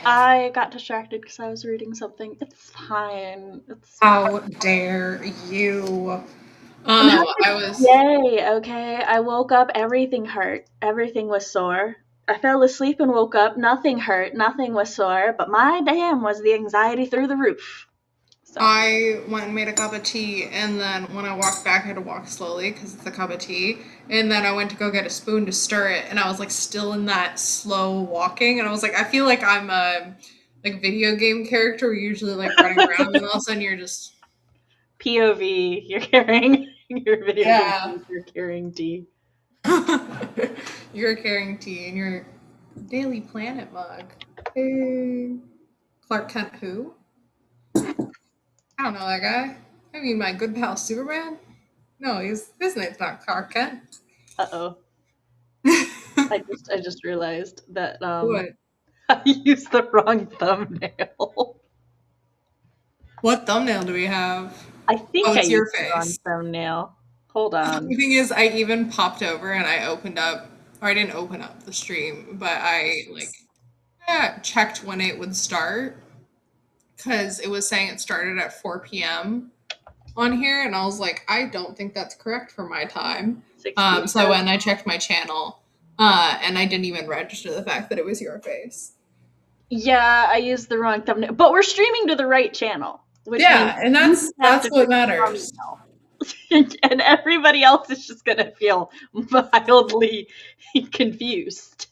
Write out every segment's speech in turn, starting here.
I got distracted because I was reading something. It's fine. It's How dare you? I'm having I a was. day, okay? I woke up, everything hurt. Everything was sore. I fell asleep and woke up, nothing hurt, nothing was sore, but my damn was the anxiety through the roof. So, I went and made a cup of tea, and then when I walked back, I had to walk slowly because it's a cup of tea. And then I went to go get a spoon to stir it, and I was like still in that slow walking, and I was like, I feel like I'm a like video game character. We're usually like running around, and all of a sudden you're just POV, you're carrying your video game, yeah. you're carrying tea. You're carrying tea in your Daily Planet mug. Hey, Clark Kent, who? I don't know that guy. I mean, my good pal Superman. No, his name's not Clark Kent. Uh-oh. I just realized that What? I used the wrong thumbnail. What thumbnail do we have? I Oh, think I it's your used the wrong face. thumbnail. Hold on. The thing is, I even popped over and I opened up, or I didn't open up the stream, but I checked when it would start because it was saying it started at 4 p.m. on here, and I was like, I don't think that's correct for my time. 60. So I went and I checked my channel, and I didn't even register the fact that it was your face. Yeah, I used the wrong thumbnail, but we're streaming to the right channel, which means Yeah, and you that's have that's to what fix the matters. thumbnail. And everybody else is just gonna feel mildly confused.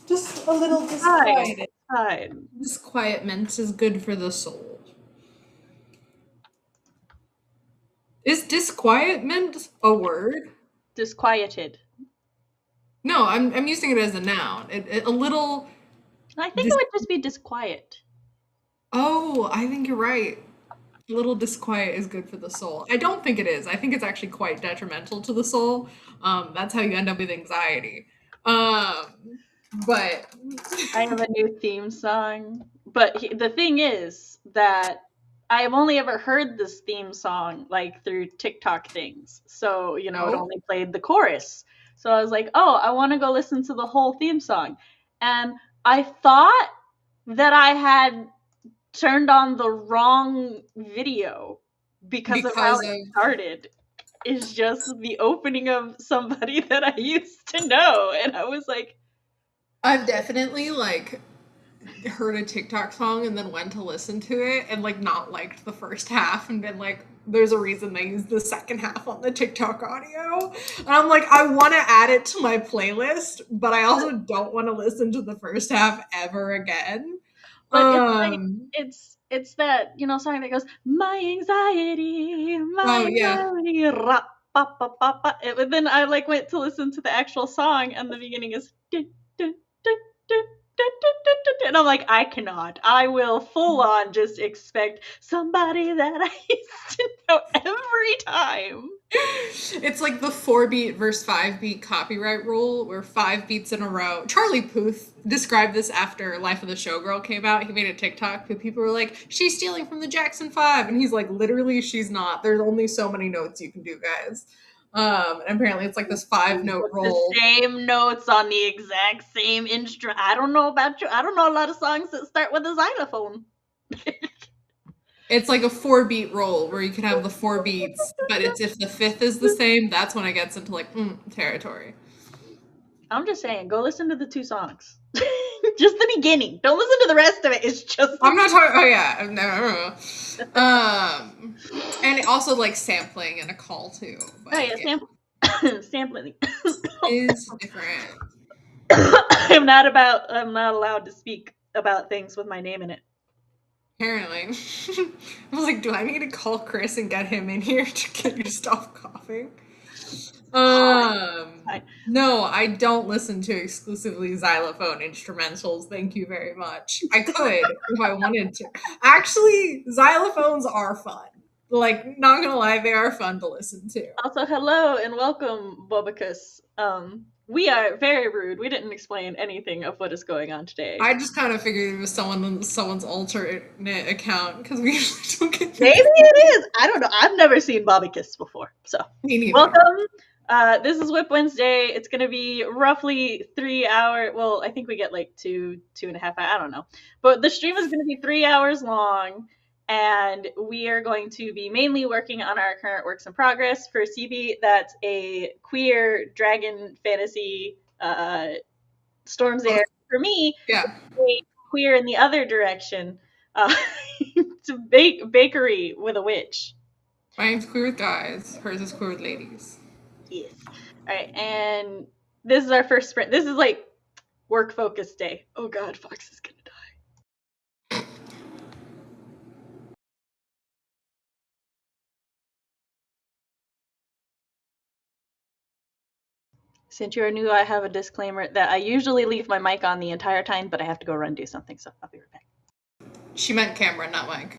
Just a little Fine, disquieted. fine. Disquietment is good for the soul. Is disquietment a word? Disquieted. No, I'm using it as a noun. A little. I think it Dis- would just be disquiet. oh, I think you're right. A little disquiet is good for the soul. I don't think it is. I think it's actually quite detrimental to the soul. That's how you end up with anxiety. But I have a new theme song, but the thing is that I have only ever heard this theme song like through TikTok things. So, it no, only played the chorus. So I was like, "Oh, I want to go listen to the whole theme song." And I thought that I had turned on the wrong video because of how because it of started. Is just the opening of somebody that I used to know, and I was like, I've definitely heard a TikTok song and then went to listen to it and not liked the first half and been like, there's a reason they used the second half on the TikTok audio. And I'm like, I want to add it to my playlist, but I also don't want to listen to the first half ever again. but it's like Um, it's that song that goes my oh yeah. anxiety, rap, pa, pa, pa, pa. But then I went to listen to the actual song, and the beginning is dun, dun, dun, dun, dun, dun, dun, dun, and I'm like, I cannot. I will full on just expect somebody that I used to know every time. It's like the 4 beat versus 5 beat copyright rule, where 5 beats in a row. Charlie Puth described this after Life of the Showgirl came out. He made a TikTok, but people were like, she's stealing from the Jackson 5. And he's like, literally, she's not. There's only so many notes you can do, guys. And apparently it's like this 5 note The roll. same notes on the exact same instrument. I don't know about you. I don't know a lot of songs that start with a xylophone. It's like a 4 beat roll where you can have the 4 beats, but it's if the fifth is the same, that's when it gets into territory. I'm just saying, go listen to the two songs. Just the beginning. Don't listen to the rest of it. It's just. I'm not talking. Oh yeah, no. And also sampling and a call too, Oh but yeah, sampling. is different. I'm not allowed to speak about things with my name in it. Apparently, I was like, do I need to call Chris and get him in here to get you to stop coughing? No, I don't listen to exclusively xylophone instrumentals. Thank you very much. I could if I wanted to. Actually, xylophones are fun. Not gonna lie, they are fun to listen to. Also, hello and welcome, Bobicus. We are very rude. We didn't explain anything of what is going on today. I just kind of figured it was someone's alternate account because we usually don't get. Maybe it is. I don't know. I've never seen Bobicus before. So Me neither. welcome, This is WIP Wednesday. It's going to be roughly 3 hour. Well, I think we get like 2.5. I don't know. But the stream is going to be 3 hours long. And we are going to be mainly working on our current works in progress. For CB, that's a queer dragon fantasy Storm's Heir. For me, Yeah. it's a queer in the other direction. It's a bakery with a witch. My name's Queer with Guys. Hers is Queer with Ladies. Yes. All right, and this is our first sprint. This is like work focus day. Oh God, Fox is gonna die. Since you're new, I have a disclaimer that I usually leave my mic on the entire time, but I have to go run and do something, so I'll be right back. She meant camera, not mic.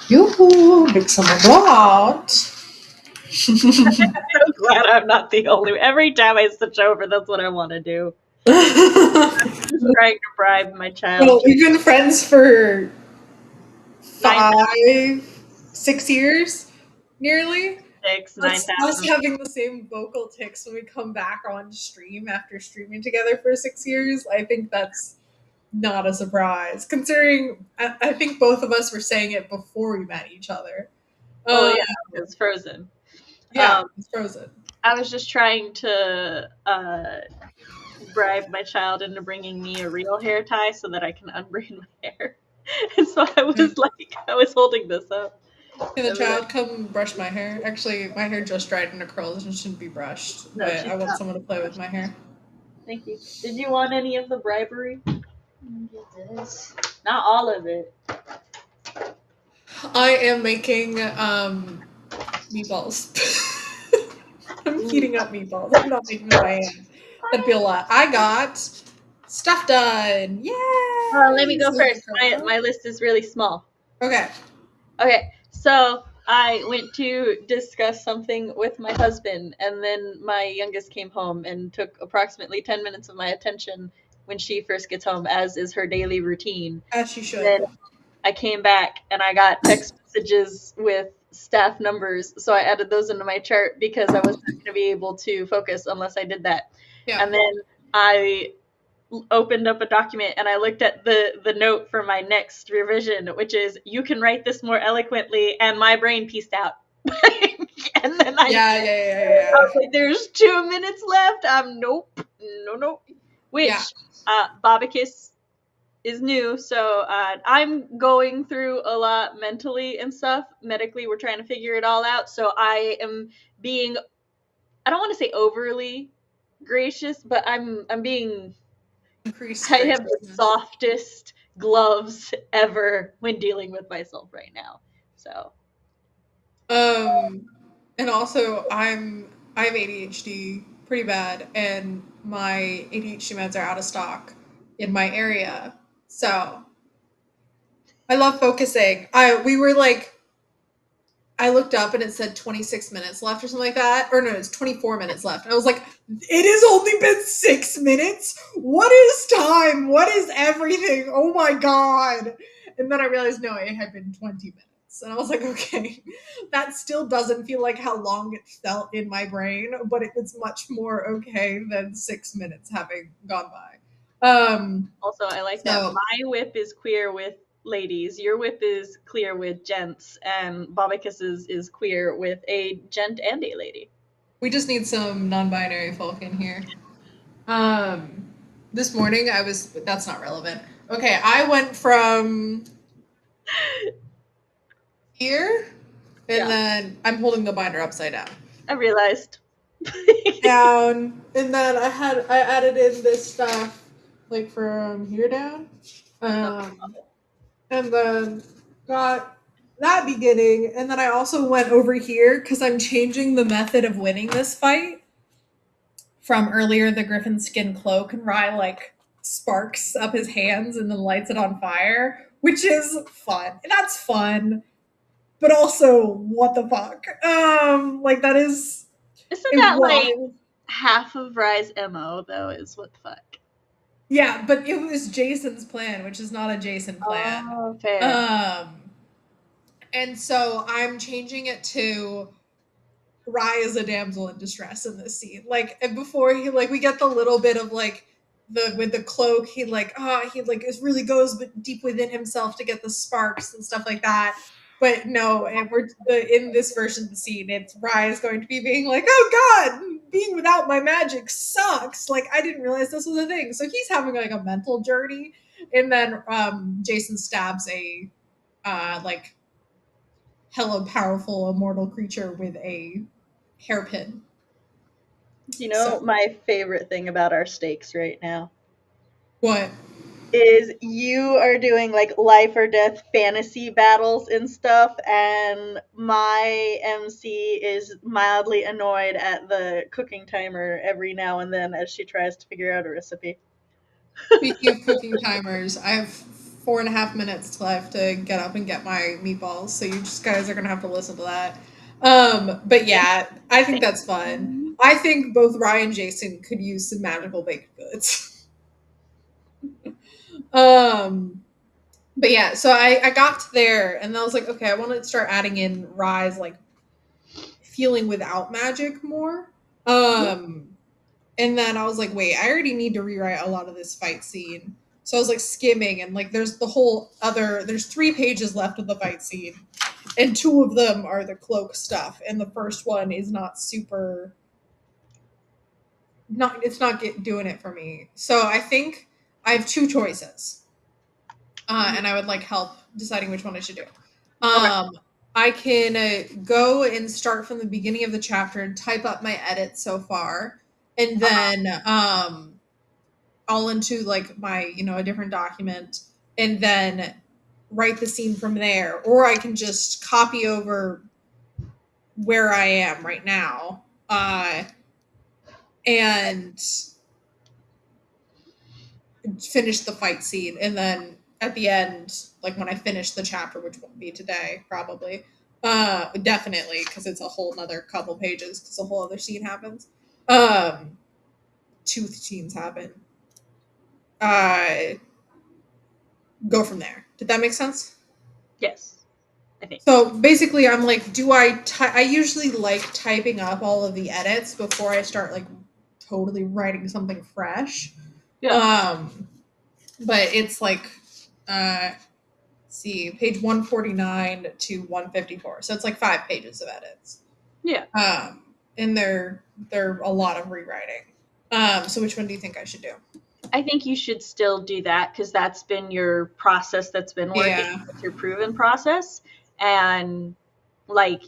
Yoo-hoo, big summer blot. So glad I'm not the only one. Every time I switch over, that's what I want to do. Just trying to bribe my child Well, to we've been friends for 9,006, 6 years, nearly. Us 9,000. having the same vocal tics when we come back on stream after streaming together for 6 years, I think that's not a surprise, considering I think both of us were saying it before we met each other. Oh Uh, yeah, it's Frozen. yeah, Um, it's Frozen. I was just trying to bribe my child into bringing me a real hair tie so that I can unbraid my hair. And so I was holding this up. Can the And then, child come brush my hair? Actually, my hair just dried into curls and shouldn't be brushed, no, but she's I want not. someone to play with my hair. Thank you. Did you want any of the bribery? Get this. Not all of it. I am making meatballs. I'm Ooh. heating up meatballs. I'm not making them by hand. That'd be a lot. I got stuff done. Let me Yay! go So first. proud. My list is really small. Okay. Okay, so I went to discuss something with my husband, and then my youngest came home and took approximately 10 minutes of my attention when she first gets home, as is her daily routine. As you should. Then I came back and I got text messages with staff numbers, so I added those into my chart because I wasn't going to be able to focus unless I did that. Yeah. And then I opened up a document and I looked at the note for my next revision, which is you can write this more eloquently, and my brain pieced out. And then I was like, there's 2 minutes left. Nope, nope. Yeah. Which Bobicus is new, so I'm going through a lot mentally and stuff. Medically, we're trying to figure it all out. So I am being, I don't want to say overly gracious, but I'm being, Increased I have the graciousness. softest gloves ever when dealing with myself right now. So And also I have ADHD pretty bad, and my ADHD meds are out of stock in my area. So I love focusing. I looked up and it said 26 minutes left or something like that. Or no, it's 24 minutes left. And I was like, it has only been 6 minutes? What is time? What is everything? Oh my God. And then I realized, no, it had been 20 minutes. And I was like, okay, that still doesn't feel like how long it felt in my brain, but it was much more okay than 6 minutes having gone by. also, I like that So my whip is queer with ladies, your whip is clear with gents, and Bobicus's is queer with a gent and a lady. we just need some non-binary folk in here. This morning that's not relevant. Okay, I went from here and Yeah, then I'm holding the binder upside down. I realized. Down and then I added in this stuff like from here down. Um and then got that beginning and then I also went over here because I'm changing the method of winning this fight from earlier the griffin skin cloak and Rye like sparks up his hands and then lights it on fire, which is fun. That's fun, but also what the fuck? Like that is Isn't a that like wild. half of Rye's MO though? Is what the fuck? Yeah, but it was Jason's plan, which is not a Jason plan. Oh, fair. Um, and so I'm changing it to Rye is a damsel in distress in this scene. Like and before he like we get the little bit of like the with the cloak, he like is really goes deep within himself to get the sparks and stuff like that. But no, and in this version of the scene, it's Rye is going to be being like, "Oh God, being without my magic sucks." Like I didn't realize this was a thing. So he's having like a mental journey, and then Jason stabs a like hella powerful immortal creature with a hairpin. You So know, my favorite thing about our stakes right now what? is you are doing like life or death fantasy battles and stuff, and my MC is mildly annoyed at the cooking timer every now and then as she tries to figure out a recipe. Speaking of cooking timers, I have 4.5 minutes till I have to get up and get my meatballs. So you just guys are gonna have to listen to that. But yeah, I think that's fun. I think both Ryan and Jason could use some magical baked goods. But yeah, so I got to there and I was like, okay, I want to start adding in Rye's like feeling without magic more. And then I was like, wait, I already need to rewrite a lot of this fight scene. So I was like skimming and like there's there's 3 pages left of the fight scene. And 2 of them are the cloak stuff. And the first one is not super it's not doing it for me. So I think I have 2 choices. And I would like help deciding which one I should do. I can go and start from the beginning of the chapter and type up my edits so far, and then all into like my a different document, and then write the scene from there. Or I can just copy over where I am right now, and finish the fight scene, and then at the end, like when I finish the chapter, which won't be today probably, definitely, because it's a whole nother couple pages, because a whole other scene happens, 2 scenes happen, go from there. Did that make sense? Yes, I think so basically I'm like, I usually like typing up all of the edits before I start like totally writing something fresh. But it's like see, page 149 to 154. So it's like 5 pages of edits. And they're a lot of rewriting. So which one do you think I should do? I think you should still do that because that's been your process that's been working. It's your proven process. And like,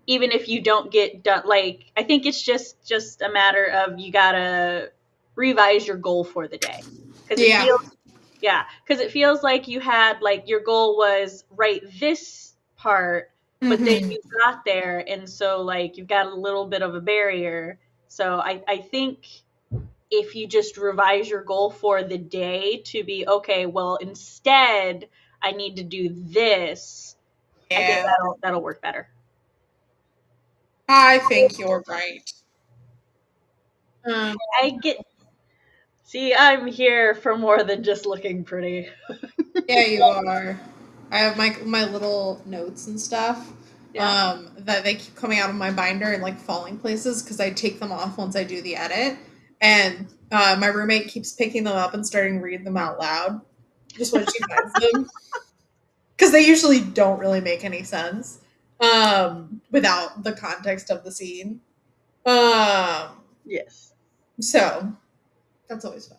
even if you don't get done, like, I think it's just a matter of you gotta revise your goal for the day. Because it feels like you had, like, your goal was write this part, but then you got there, and so like you've got a little bit of a barrier. So I think if you just revise your goal for the day to be, okay, well, instead I need to do this, I think that'll work better. I think you're right. See, I'm here for more than just looking pretty. Yeah, you are. I have my little notes and stuff. That they keep coming out of my binder and like falling places because I take them off once I do the edit. And my roommate keeps picking them up and starting to read them out loud just when she finds them. Because they usually don't really make any sense without the context of the scene. Yes. So that's always fun.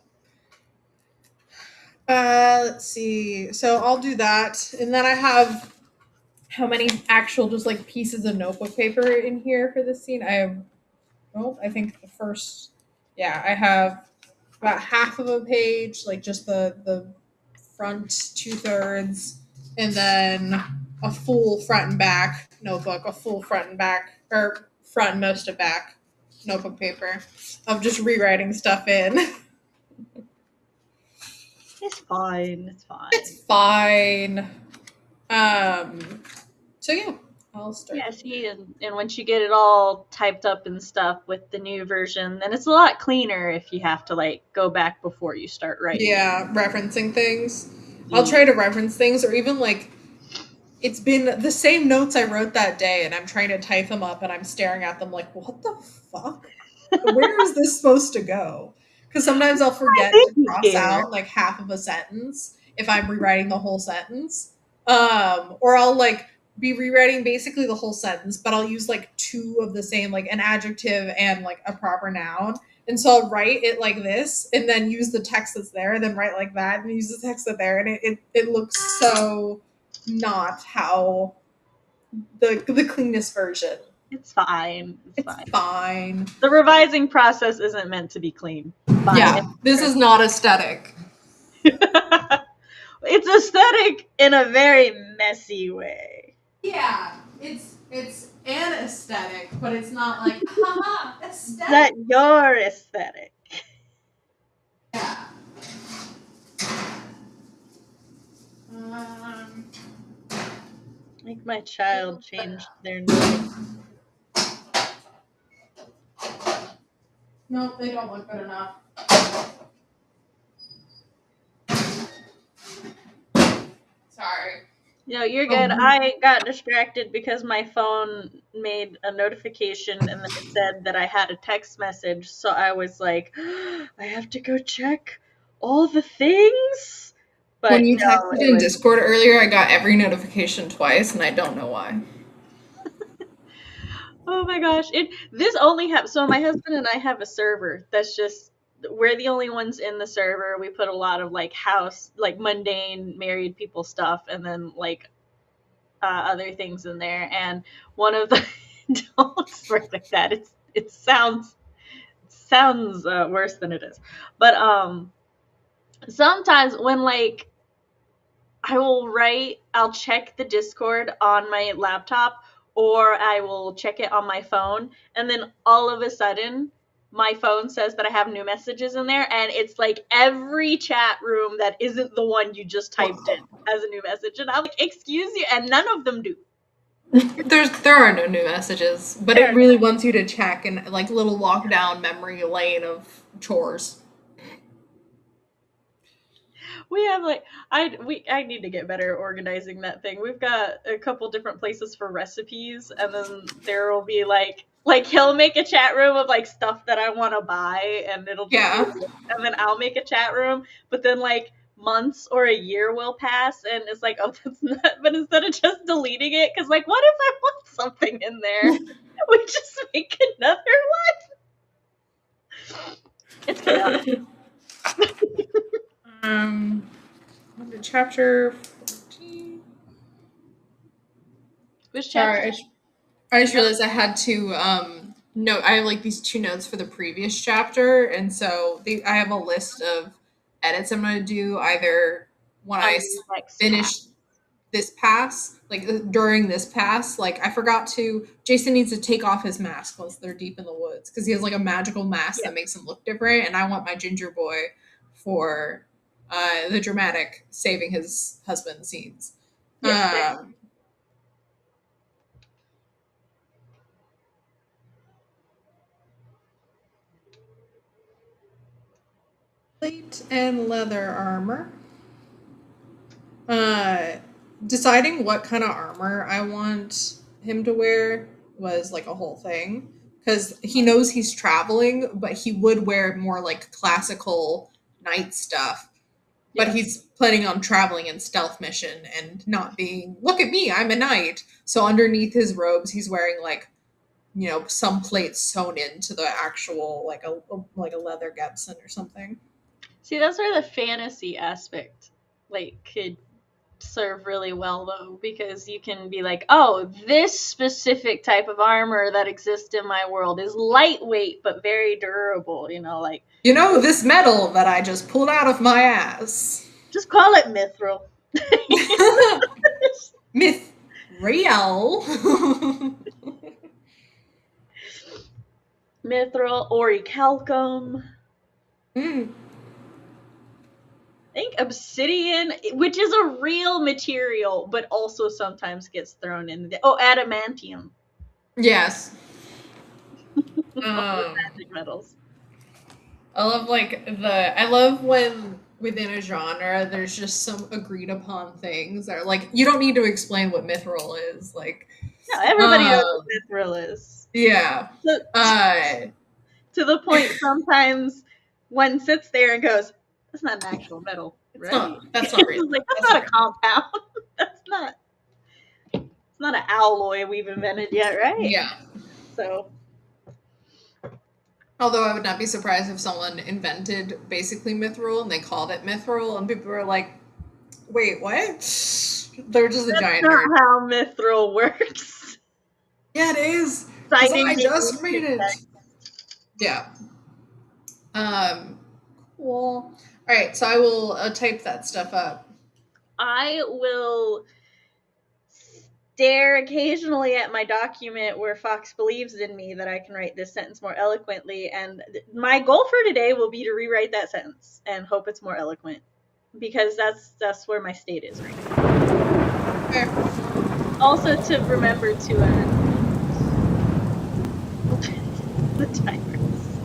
Let's see. So I'll do that. And then I have how many actual just like pieces of notebook paper in here for this scene? I have, I think the first, I have about half of a page, like just the front 2/3, and then a full front and back notebook, a full front and back, or front and most of back notebook paper of just rewriting stuff in. It's fine. It's fine. It's fine. So yeah, I'll start. Yeah, see, and once you get it all typed up and stuff with the new version, then it's a lot cleaner if you have to like go back before you start writing. Yeah, referencing things. I'll try to reference things, or even like it's been the same notes I wrote that day, and I'm trying to type them up, and I'm staring at them like, what the fuck? Where is this supposed to go? Because sometimes I'll forget to cross out like half of a sentence if I'm rewriting the whole sentence. Or I'll like be rewriting basically the whole sentence, but I'll use like 2 of the same, like an adjective and like a proper noun. And so I'll write it like this and then use the text that's there, and then write like that and use the text that's there. And it looks so not how the cleanest version. It's fine. It's fine. The revising process isn't meant to be clean. Fine. Yeah, this is not aesthetic. It's aesthetic in a very messy way. Yeah, it's an aesthetic, but it's not like, haha, aesthetic. That your aesthetic. Yeah. Like my child changed their name. No, they don't look good enough. Sorry. No, you're good. I got distracted because my phone made a notification and then it said that I had a text message. So I was like, I have to go check all the things. But When you no, texted it in was. Discord earlier, I got every notification twice, and I don't know why. Oh my gosh! This only happens. So my husband and I have a server that's just we're the only ones in the server. We put a lot of like house, like mundane married people stuff, and then like other things in there. And one of the don't swear like that. It sounds worse than it is. But sometimes when like I'll check the Discord on my laptop or I will check it on my phone. And then all of a sudden, my phone says that I have new messages in there. And it's like every chat room that isn't the one you just typed in has a new message. And I'm like, excuse you. And none of them do. There are no new messages, but it really wants you to check and like little walk down memory lane of chores. We have like I need to get better at organizing that thing. We've got a couple different places for recipes, and then there will be like he'll make a chat room of like stuff that I want to buy, and it'll just be, Yeah. and then I'll make a chat room, but then like months or a year will pass, and it's like, oh, that's not. But instead of just deleting it, because like, what if I want something in there? We just make another one. It's chaotic. um, chapter 14. Which chapter? Sorry, I just realized I had to note. I have like these two notes for the previous chapter, and so I have a list of edits I'm going to do either when On I the next finish this pass, like during this pass. Like I forgot to. Jason needs to take off his mask once they're deep in the woods because he has like a magical mask that makes him look different, and I want my ginger boy for the dramatic saving his husband scenes. Yes. Plate and leather armor. Deciding what kind of armor I want him to wear was like a whole thing because he knows he's traveling, but he would wear more like classical knight stuff. But he's planning on traveling in stealth mission and not being, look at me, I'm a knight. So underneath his robes, he's wearing like, some plates sewn into the actual like a leather Gibson or something. See, that's where the fantasy aspect like could serve really well though, because you can be like, oh, this specific type of armor that exists in my world is lightweight but very durable, like This metal that I just pulled out of my ass. just call it mithril. Mithril. Mithril, orichalcum. Mm. I think obsidian, which is a real material, but also sometimes gets thrown in. Adamantium. Yes. Magic metals. I love when within a genre there's just some agreed upon things that are like you don't need to explain what mithril is. Like No, everybody knows what mithril is. Yeah. To the point sometimes one sits there and goes, that's not an actual metal, right? That's not real. Like, that's not a compound. It's not an alloy we've invented yet, right? Yeah. So. Although I would not be surprised if someone invented basically mithril and they called it mithril and people were like, wait, what? They're just a giant nerd. That's not how mithril works. Yeah, it is. I just made it. Yeah. Cool. All right, so I will type that stuff up. I will stare occasionally at my document where Fox believes in me that I can write this sentence more eloquently, and my goal for today will be to rewrite that sentence and hope it's more eloquent. because that's where my state is right now. Fair. Also to remember to the timers.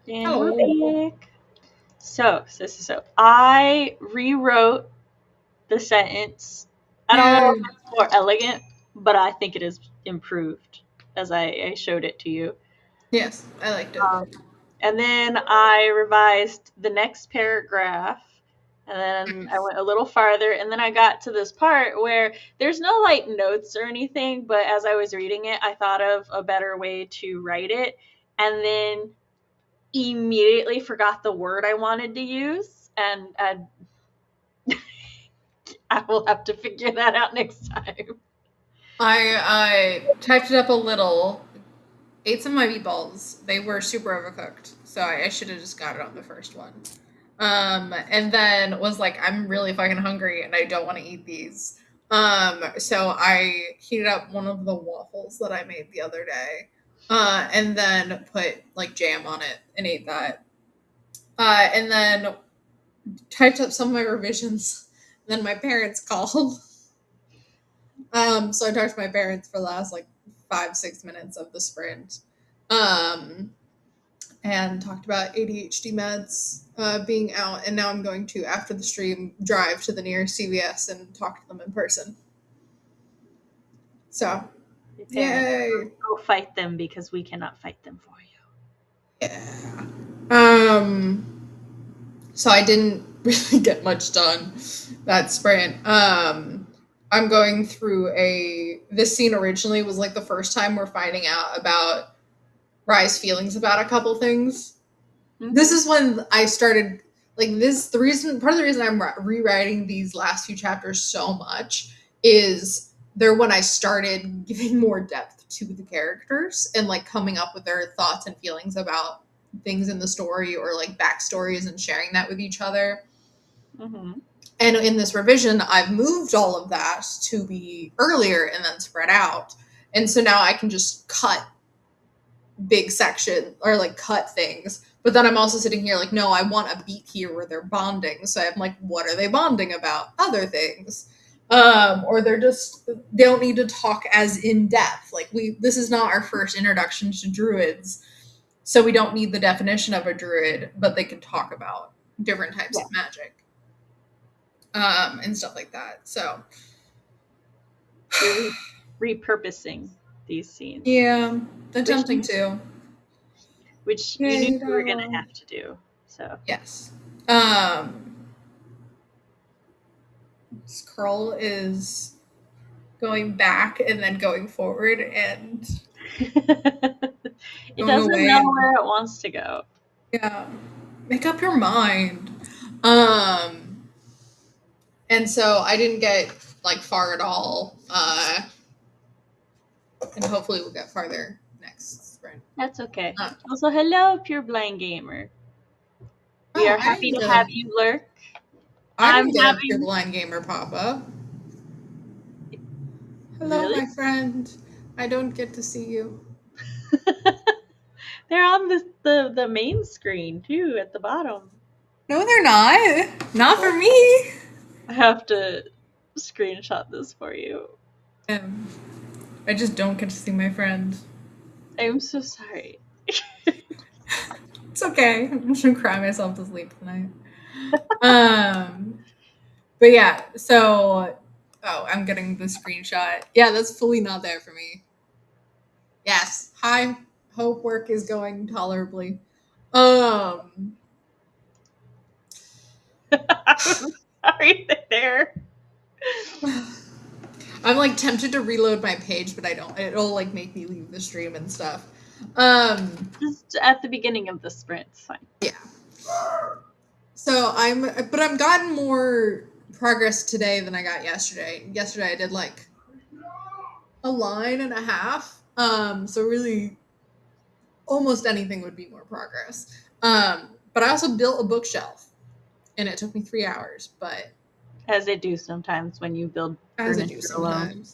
And we're Hello. back. So, I rewrote the sentence. I don't know Yay. if it's more elegant, but I think it is improved as I showed it to you. Yes, I liked it. Um, and then I revised the next paragraph, and then I went a little farther, and then I got to this part where there's no like notes or anything, but as I was reading it, I thought of a better way to write it, and then immediately forgot the word I wanted to use, and I will have to figure that out next time. I typed it up a little. Ate some of my meatballs. They were super overcooked, so I should have just got it on the first one. And then was like, I'm really fucking hungry and I don't want to eat these. So I heated up one of the waffles that I made the other day, and then put like jam on it and ate that. And then typed up some of my revisions. Then my parents called. So I talked to my parents for the last like 5-6 minutes of the sprint. Um, and talked about ADHD meds being out. And now I'm going to, after the stream, drive to the nearest CVS and talk to them in person. So, Your parents, yay! go fight them because we cannot fight them for you. Yeah. So I didn't really get much done that sprint. I'm going through this scene originally was like the first time we're finding out about Rye's feelings about a couple things. Mm-hmm. This is when I started like this. Part of the reason I'm rewriting these last few chapters so much is they're when I started giving more depth to the characters and like coming up with their thoughts and feelings about things in the story or like backstories and sharing that with each other. Mm-hmm. And in this revision, I've moved all of that to be earlier and then spread out. And so now I can just cut big section or like cut things. But then I'm also sitting here like, no, I want a beat here where they're bonding. So I'm like, what are they bonding about? Other things. Or they don't need to talk as in depth. Like this is not our first introduction to druids. So we don't need the definition of a druid, but they can talk about different types of magic. And stuff like that. So You're repurposing these scenes. yeah, attempting to. Which you knew you were gonna have to do. So yes. This curl is going back and then going forward and it doesn't know where it wants to go. Yeah. Make up your mind. And so I didn't get like far at all. And hopefully we'll get farther next sprint. That's okay. Also, hello, Pure Blind Gamer. We are happy to have you lurk. I'm having Pure Blind Gamer pop up. Hello, really? My friend. I don't get to see you. They're on the main screen too at the bottom. No, they're not. Not for me. I have to screenshot this for you. I just don't get to see my friend. I'm so sorry. It's okay. I'm just gonna cry myself to sleep tonight. But yeah, so I'm getting the screenshot. Yeah, that's fully not there for me. Yes. Hi. Hope work is going tolerably. I'm sorry there. I'm like tempted to reload my page, but I don't. It'll like make me leave the stream and stuff. Just at the beginning of the sprint, it's fine. Yeah. So I'm gotten more progress today than I got yesterday. Yesterday I did like a line and a half. So really almost anything would be more progress. But I also built a bookshelf and it took me 3 hours, but as they do sometimes when you build furniture alone.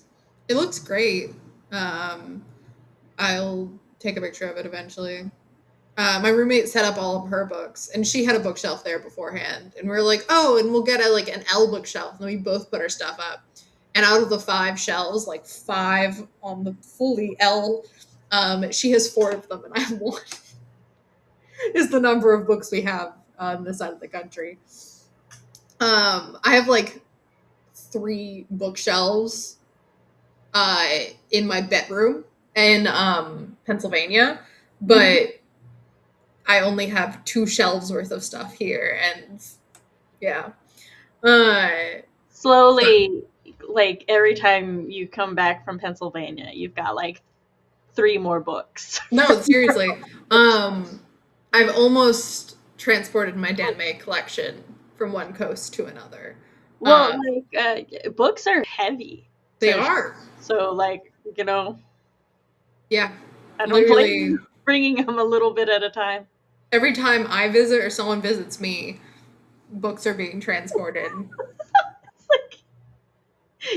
It looks great. I'll take a picture of it eventually. My roommate set up all of her books, and she had a bookshelf there beforehand. And we are like, oh, and we'll get an L bookshelf. And then we both put our stuff up. And out of the 5 shelves, like 5 on the fully L, she has 4 of them, and I have 1. is the number of books we have on this side of the country. I have like 3 bookshelves in my bedroom in Pennsylvania, but I only have 2 shelves worth of stuff here, and yeah. Slowly, like every time you come back from Pennsylvania, you've got like 3 more books. No, seriously. I've almost transported my Dan May collection from one coast to another. Well, like books are heavy. They are. So, like, you know, Yeah. I don't blame Literally, you bringing them a little bit at a time. every time I visit or someone visits me, books are being transported. It's like,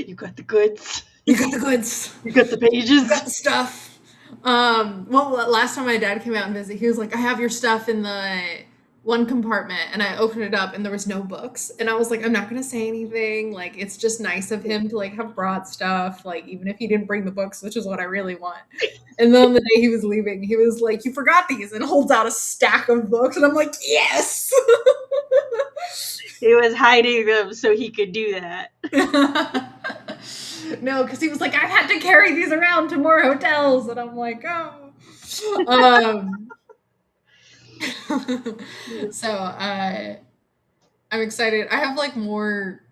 you got the goods. You got the goods. You got the pages. You got the stuff. Well, last time my dad came out and visited, he was like, I have your stuff in the one compartment, and I opened it up and there was no books, and I was like, I'm not gonna say anything, like, it's just nice of him to like have brought stuff, like, even if he didn't bring the books, which is what I really want. And then on the day he was leaving, he was like, you forgot these, and holds out a stack of books, and I'm like, yes. He was hiding them so he could do that. No, because he was like, I've had to carry these around to more hotels, and I'm like, oh. So I'm excited. I have like more,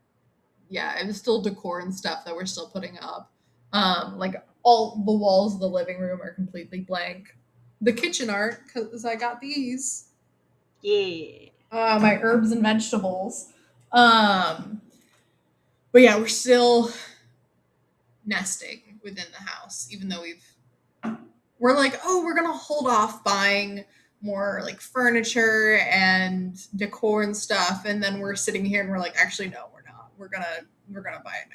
yeah, I'm still decor and stuff that we're still putting up. Like all the walls of the living room are completely blank. The kitchen art, because I got these. Yeah. My herbs and vegetables. But yeah, we're still nesting within the house, even though we're like, oh, we're gonna hold off buying more like furniture and decor and stuff, and then we're sitting here and we're like, actually no, we're not. We're gonna buy it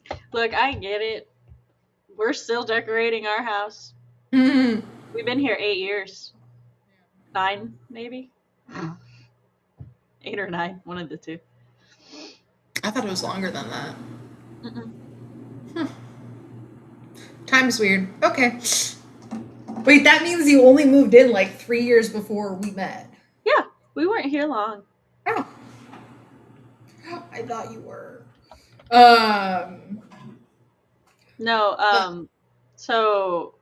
now. Look, I get it. We're still decorating our house. Mm-hmm. We've been here 8 years. 9, maybe? 8 or 9, one of the two. I thought it was longer than that. Mm-mm. Time's weird. Okay. Wait, that means you only moved in like 3 years before we met. Yeah, we weren't here long. Oh. I thought you were. No, so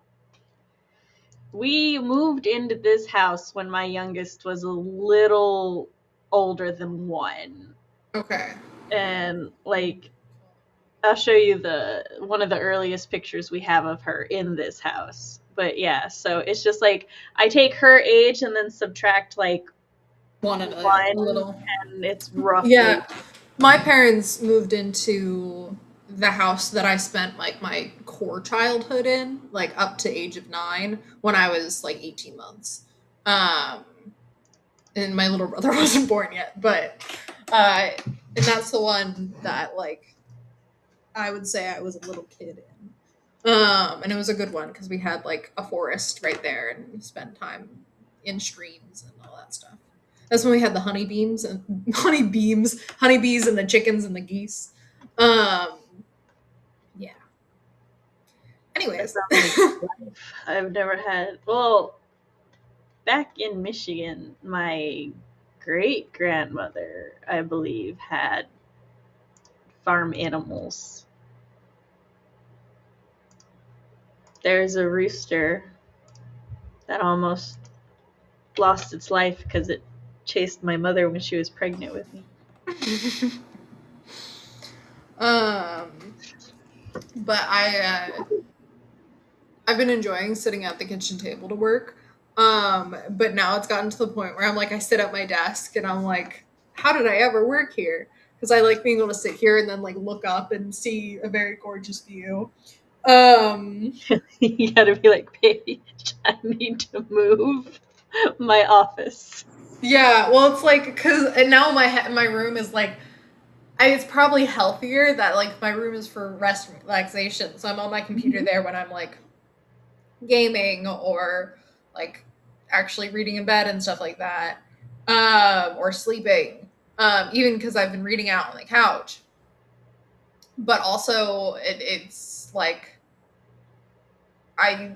we moved into this house when my youngest was a little older than 1. Okay. And like I'll show you one of the earliest pictures we have of her in this house. But yeah, so it's just like I take her age and then subtract like one a little, and it's roughly. Yeah, my parents moved into the house that I spent like my core childhood in, like up to age of 9, when I was like 18 months. And my little brother wasn't born yet, but and that's the one that like I would say I was a little kid in. And it was a good one because we had like a forest right there and spent time in streams and all that stuff. That's when we had the honeybees and the chickens and the geese. Yeah. Anyways, I've never had. Well, back in Michigan, my great grandmother, I believe, had farm animals. There's a rooster that almost lost its life because it chased my mother when she was pregnant with me. But I've been enjoying sitting at the kitchen table to work. But now it's gotten to the point where I'm like, I sit at my desk and I'm like, how did I ever work here? Because I like being able to sit here and then like look up and see a very gorgeous view. You gotta be like, baby, I need to move my office. Yeah, well, it's like because now my room is like, it's probably healthier that like my room is for rest and relaxation. So I'm on my computer there when I'm like gaming or like actually reading in bed and stuff like that, or sleeping. Even because I've been reading out on the couch. But also it's like I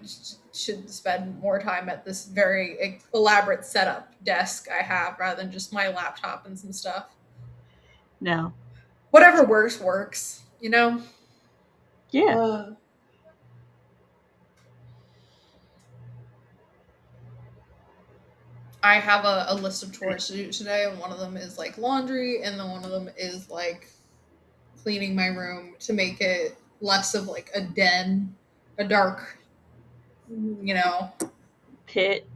should spend more time at this very elaborate setup desk I have rather than just my laptop and some stuff. No. Whatever works, you know? Yeah. Uh, I have a list of chores to do today, and one of them is like laundry, and then one of them is like cleaning my room to make it less of like a den, a dark, you know. Pit.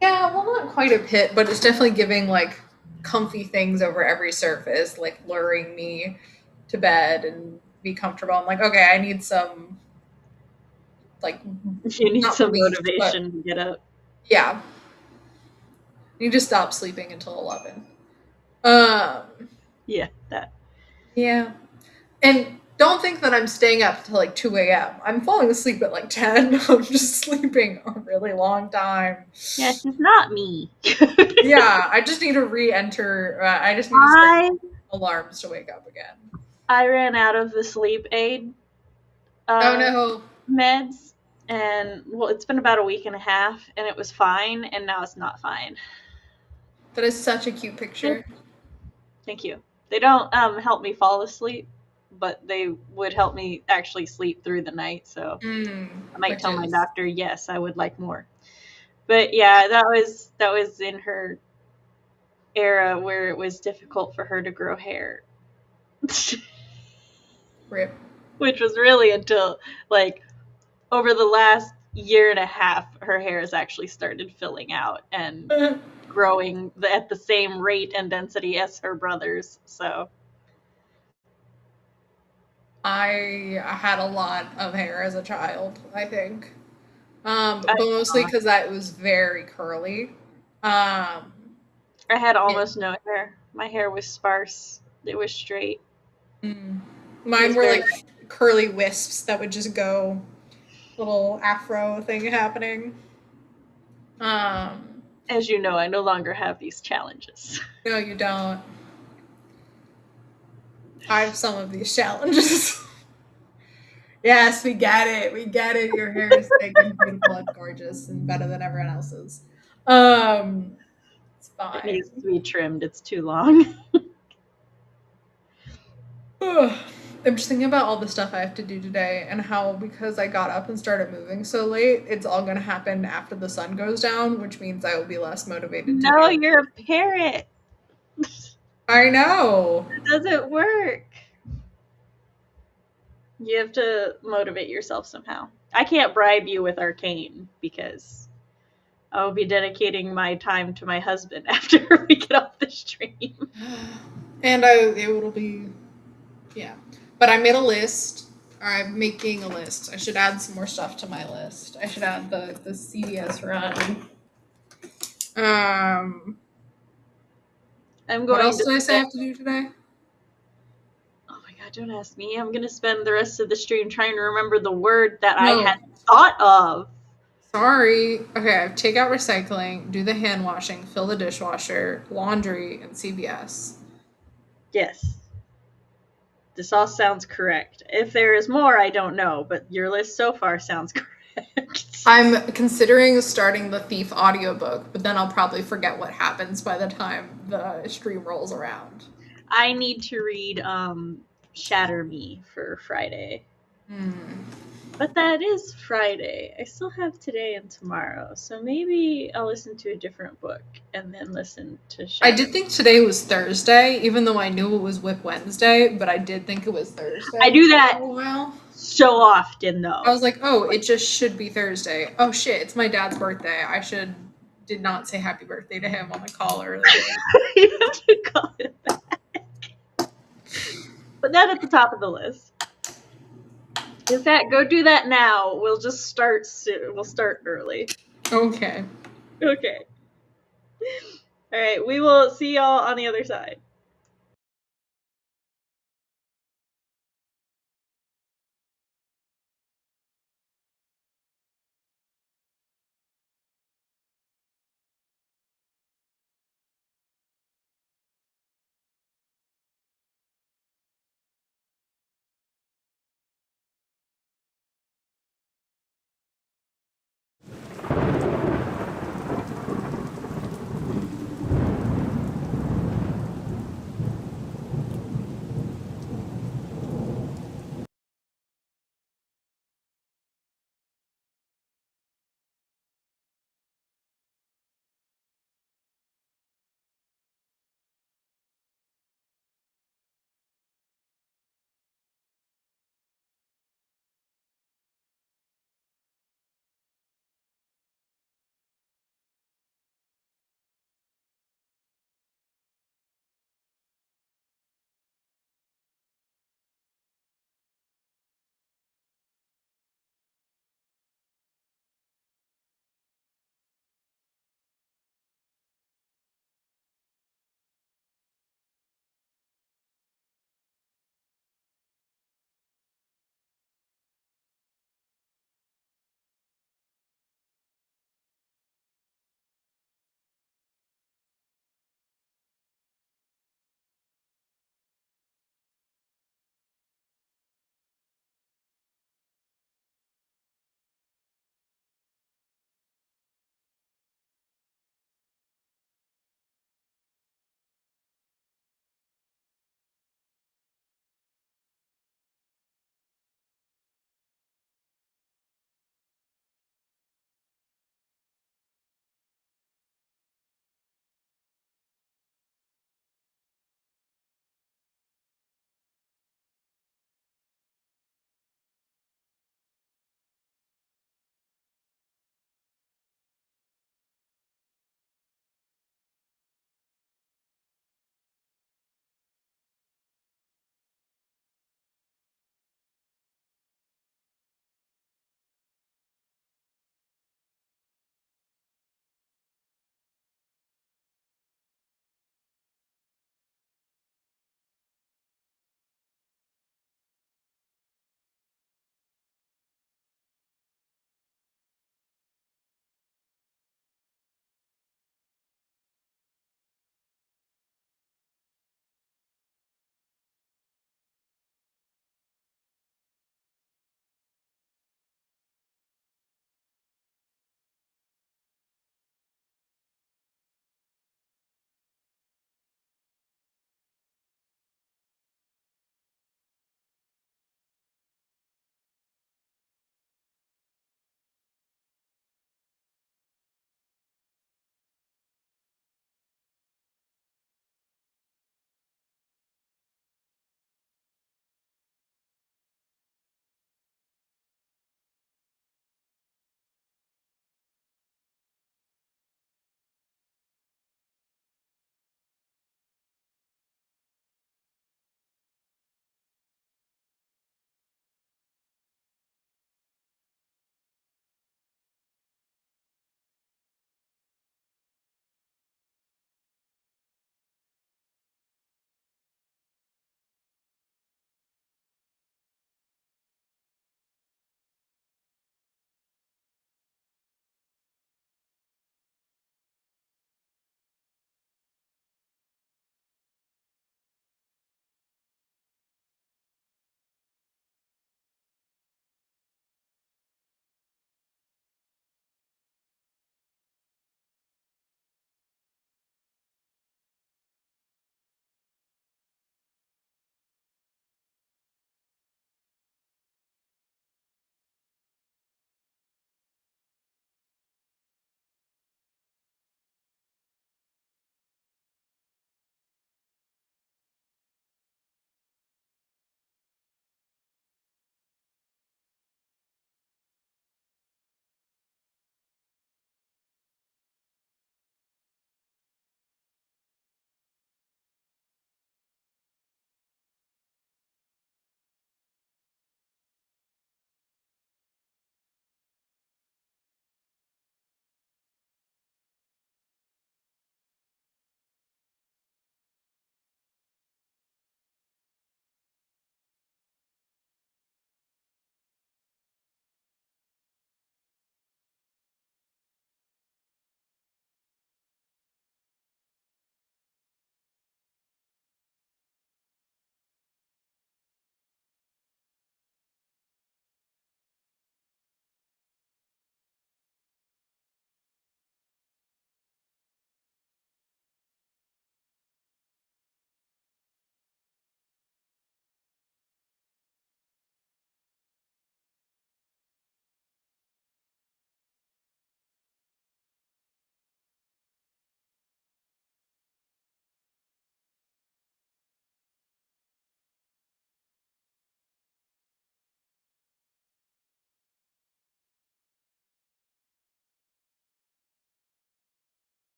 Yeah, well, not quite a pit, but it's definitely giving like comfy things over every surface, like luring me to bed and be comfortable. I'm like, okay, I need some like You need not some relief, but motivation to get up. yeah, I need to stop sleeping until 11. Um, Yeah, that. yeah. And don't think that I'm staying up till like 2 a.m. I'm falling asleep at like 10. I'm just sleeping a really long time. Yeah, she's not me. Yeah, I just need to re enter. I just need to set I alarms to wake up again. I ran out of the sleep aid Oh uh, no. meds, and well, it's been about a week and a half, and it was fine, and now it's not fine. That is such a cute picture. Thank you. They don't help me fall asleep, but they would help me actually sleep through the night. So I might Which tell my is doctor, yes, I would like more. But yeah, that was in her era where it was difficult for her to grow hair, rip. which was really until like over the last year and a half, her hair has actually started filling out and growing at the same rate and density as her brother's. So I had a lot of hair as a child, I think. I, But mostly because that was very curly. Um, I had yeah. almost no hair. My hair was sparse. It was straight. Mm. It Mine was were very, like curly wisps that would just go little afro thing happening. Um, as you know, I no longer have these challenges. no, you don't. I have some of these challenges. Yes, we get it. We get it. Your hair is thick and beautiful and gorgeous and better than everyone else's. Um, it's It needs fine. to be trimmed. It's too long. I'm just thinking about all the stuff I have to do today and how because I got up and started moving so late, it's all gonna happen after the sun goes down, which means I will be less motivated to No, do you're a it. parrot. I know. It doesn't work. You have to motivate yourself somehow. I can't bribe you with arcane because I'll be dedicating my time to my husband after we get off the stream. And it'll be yeah. But I made a list. Or I'm making a list. I should add some more stuff to my list. I should add the CVS run. Um, I'm what going else to did I say I spend. have to do today? Oh my god, don't ask me. I'm going to spend the rest of the stream trying to remember the word that I No, had thought of. sorry. Okay, take out recycling, do the hand washing, fill the dishwasher, laundry, and CVS. Yes. This all sounds correct. If there is more, I don't know, but your list so far sounds correct. I'm considering starting the Thief audiobook, but then I'll probably forget what happens by the time the stream rolls around. I need to read Shatter Me for Friday. Hmm. But that is Friday. I still have today and tomorrow, so maybe I'll listen to a different book and then listen to I Shatter did Me. think today was Thursday, even though I knew it was WIP Wednesday, but I did think it was I Thursday do for that a while. so often, I though. was like, oh, it just should be Thursday. Oh shit, it's my dad's birthday. I did not say happy birthday to him on the call earlier. You have to call it that. But that at the top of the list. In fact, go do that now. We'll just start soon. We'll start early. Okay. Okay. All right. We will see y'all on the other side.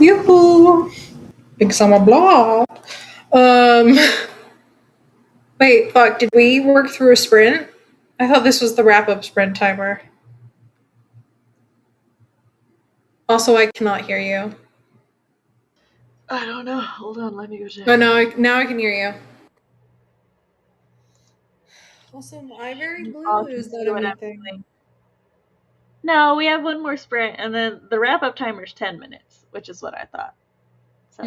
Yoo-hoo! Big summer blow. Wait, fuck, did we work through a sprint? I thought this was the wrap-up sprint timer. Also, I cannot hear you. I don't know. Hold on, let me go check. Oh, no, now I can hear you. Also, am I very blue, I'll or is that see a what me I'm thing? doing. No, we have one more sprint, and then the wrap-up timer is 10 minutes, which is what I thought. So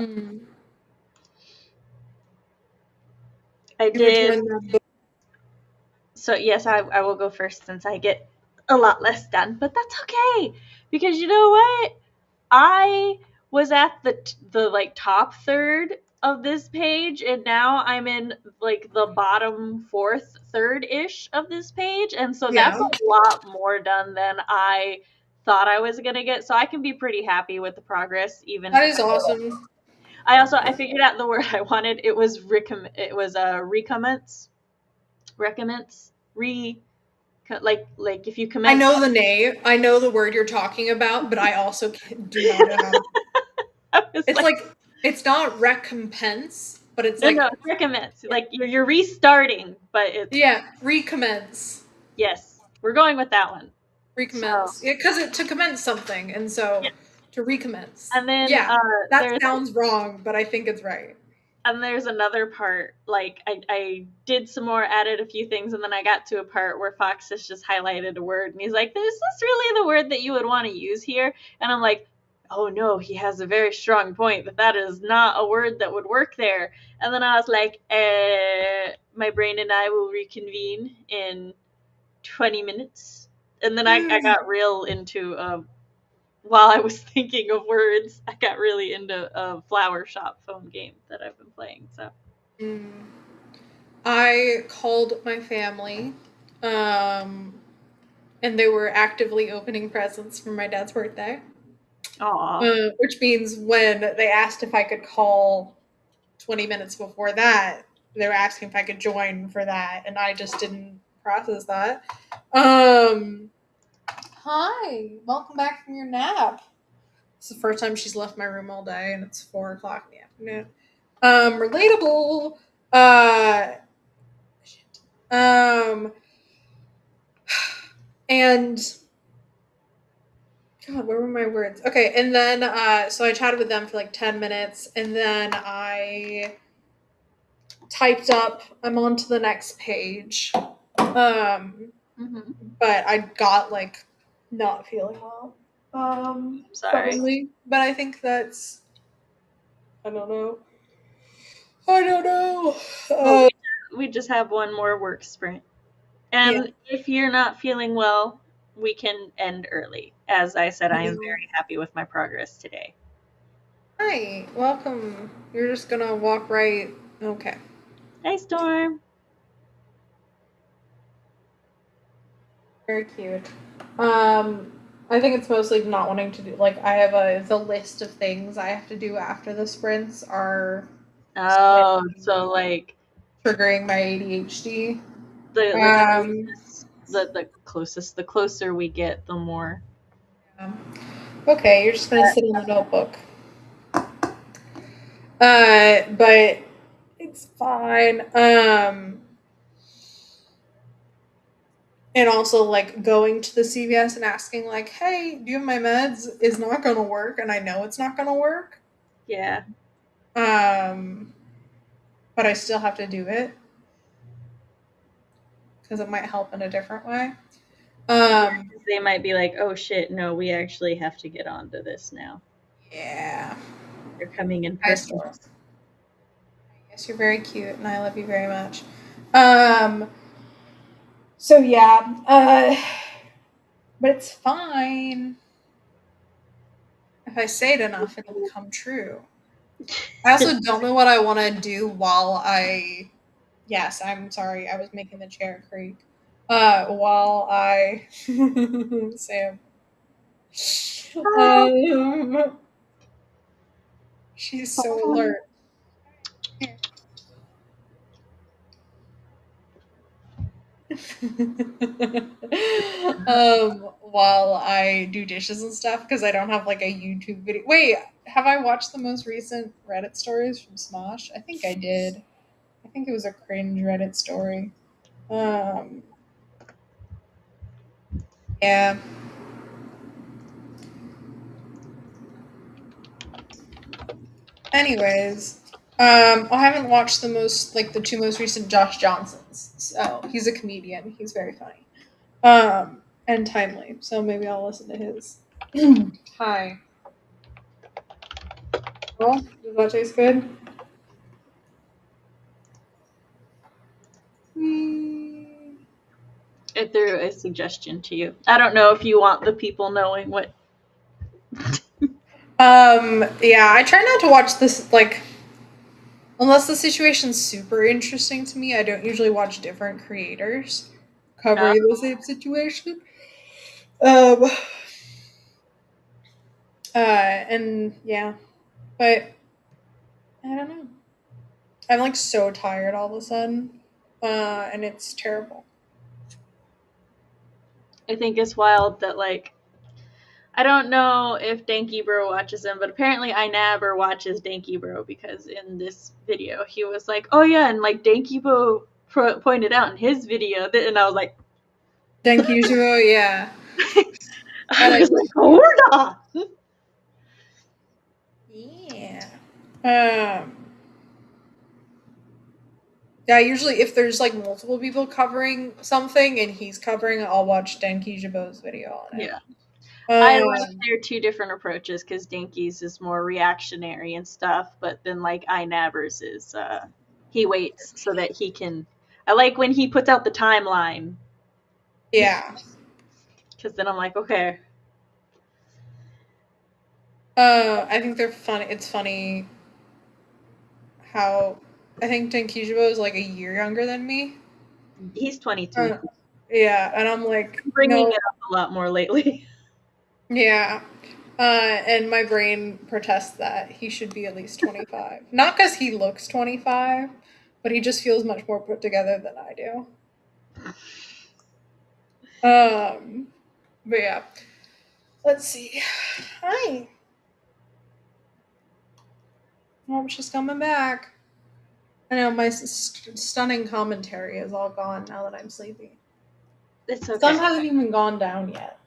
I did. So yes, I will go first since I get a lot less done, but that's okay because you know what? I was at the like top third of this page, and now I'm in like the bottom fourth third ish of this page, and so that's Yeah. a lot more done than I thought I was gonna get. So I can be pretty happy with the progress, even That if is awesome. I figured out the word I wanted. It was recommence like if you I commence. know the name. I know the word you're talking about, but I also do not know how to. I was It's like, like it's not recompense, but it's no, like it's recommence. Like you're restarting, but it's yeah, recommence, yes, we're going with that one. So recommence. Yeah, because to commence something, and so yeah. to recommence. And then Yeah, that there's sounds wrong, but I think it's right. another part. Like I did some more, added a few things, and then I got to a part where Fox has just highlighted a word, and he's like, "Is this really the word that you would want to use here?" And I'm like, "Oh no, he has a very strong point that is not a word that would work there." And then I was like, "My brain and I will reconvene in 20 minutes." And then I got real into while I was thinking of words, I got really into a flower shop phone game that I've been playing. So I called my family, and they were actively opening presents for my dad's birthday. aw. Which means when they asked if I could call 20 minutes before that, they were asking if I could join for that, and I just didn't process that. Hi, welcome back from your nap. It's the first time she's left my room all day, and it's 4 o'clock in the afternoon. Relatable. Shit. And God, where were my words? Okay, and then so I chatted with them for like 10 minutes, and then I typed up. I'm on to the next page. Mm-hmm. But I got like not feeling well. Sorry. Suddenly. But I think that's I don't know. I don't know. Well, we just have one more work sprint. Yeah. And if you're not feeling well, we can end early. As I said, I am Yeah. very happy with my progress today. Hi, welcome. You're just gonna walk right. Okay. Hey, Storm. Very cute. I think it's mostly not wanting to do like I have the list of things I have to do after the sprints are Oh, so like triggering my ADHD. the Um, the closer we get, the more. okay, you're just gonna sit in the notebook. But it's fine. And also like going to the CVS and asking like, "Hey, do you have my meds?" is not gonna work, and I know it's not gonna work. Yeah. Um, but I still have to do it because it might help in a different way. They might be like, "Oh shit, no, we actually have to get on to this now. Yeah. They're coming in I person." still. Yes, you're very cute, and I love you very much. Um. So yeah. But it's fine. If I say it enough, it'll become true. I also don't know what I want to do while I. Yes, I'm sorry. I was making the chair creak. While I. Sam. Um, she's so alert. Here. While I do dishes and stuff because I don't have like a YouTube video. Wait, have I watched the most recent Reddit stories from Smosh? I think I did. I think it was a cringe Reddit story. Um, yeah. Anyways, I haven't watched the two most recent Josh Johnsons. So he's a comedian. He's very funny. And timely. So maybe I'll listen to his. Hi. Well, does that taste good? Mm. I threw a suggestion to you. I don't know if you want the people knowing what. Yeah, I try not to watch this, like, unless the situation's super interesting to me. I don't usually watch different creators covering the same situation. Um, and yeah, but I don't know. I'm like so tired all of a sudden, and it's terrible. I think it's wild that, like, I don't know if Danky Bro watches him, but apparently Inabber watches Danky Bro because in this video he was like, "Oh yeah," and like Danky Bro pointed out in his video, and I was like, Thank you, Shiro. Yeah. I was like, "Hold on." Yeah. Um. Yeah, usually if there's like multiple people covering something and he's covering it, I'll watch Denki Jabo's video on it. Yeah. I like their two different approaches because Dinky's is more reactionary and stuff, but then like Inabber's is he waits so that he can. I like when he puts out the timeline Yeah. because then I'm like, okay, I think they're funny. It's funny how I think Denki Jabo is like a year younger than me. he's 22. Yeah, and I'm like, Bringing no. it up a lot more lately. Yeah. And my brain protests that he should be at least 25. Not because he looks 25, but he just feels much more put together than I do. But yeah. Let's see. Hi. Oh, she's coming back. I know my stunning commentary is all gone now that I'm sleepy. It's okay. Sun hasn't even gone down yet.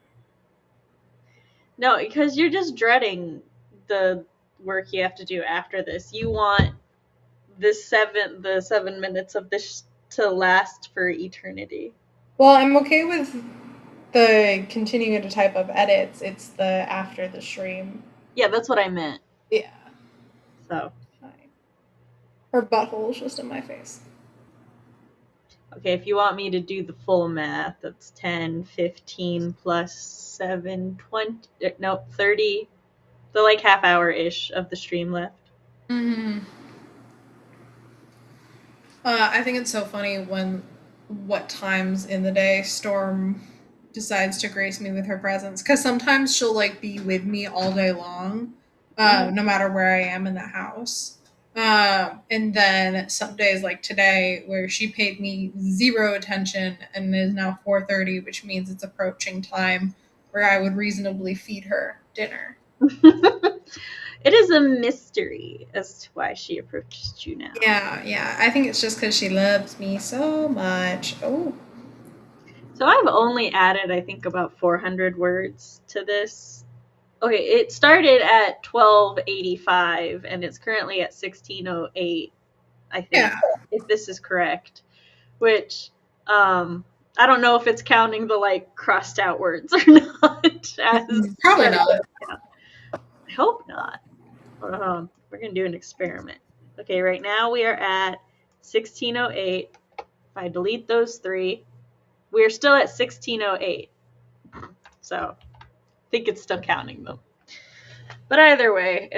No, because you're just dreading the work you have to do after this. You want the 7 minutes of this to last for eternity. Well, I'm okay with the continuing to type up edits. It's the after the stream. Yeah, that's what I meant. Yeah. So. Her butthole's just in my face. Okay, if you want me to do the full math, that's 10, 15 plus 7, 20, no, 30. So like half hour-ish of the stream left. Mm-hmm. I think it's so funny what times in the day Storm decides to grace me with her presence. Because sometimes she'll like be with me all day long, no matter where I am in the house. And then some days like today where she paid me zero attention and it is now 4:30, which means it's approaching time where I would reasonably feed her dinner. It is a mystery as to why she approaches you now. Yeah. I think it's just because she loves me so much. Oh. So I've only added, I think, about 400 words to this. Okay, it started at 1285 and it's currently at 1608, I think, if this is correct. Which, I don't know if it's counting the, like, crossed out words or not. Probably not. I hope not. We're going to do an experiment. Okay, right now we are at 1608. If I delete those three, we're still at 1608. So, I think it's still counting them. But either way,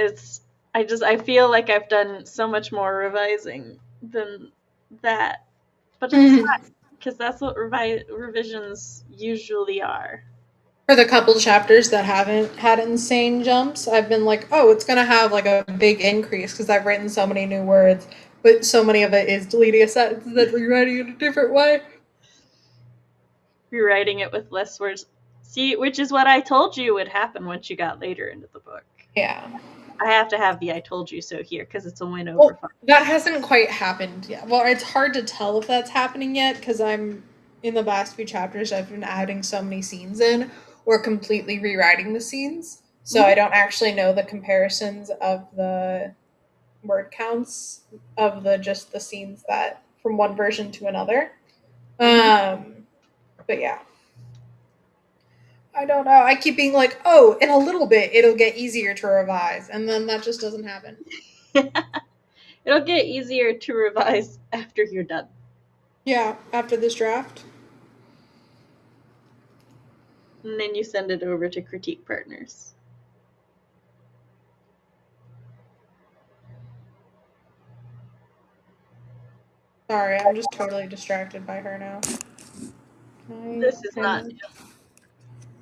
I feel like I've done so much more revising than that. But it's not, because that's what revisions usually are. For the couple chapters that haven't had insane jumps, I've been like, oh, it's going to have like a big increase because I've written so many new words, but so many of it is deleting a sentence and then rewriting it a different way. rewriting it with less words. See, which is what I told you would happen once you got later into the book. Yeah. I have to have the I told you so here because it's a win over Well, fun. that hasn't quite happened yet. Well, it's hard to tell if that's happening yet because I'm in the last few chapters. I've been adding so many scenes in or completely rewriting the scenes, so I don't actually know the comparisons of the word counts of the scenes that from one version to another. But yeah. I don't know. I keep being like, oh, in a little bit it'll get easier to revise, and then that just doesn't happen. It'll get easier to revise after you're done. Yeah, after this draft. And then you send it over to critique partners. Sorry, I'm just totally distracted by her now. This is not new.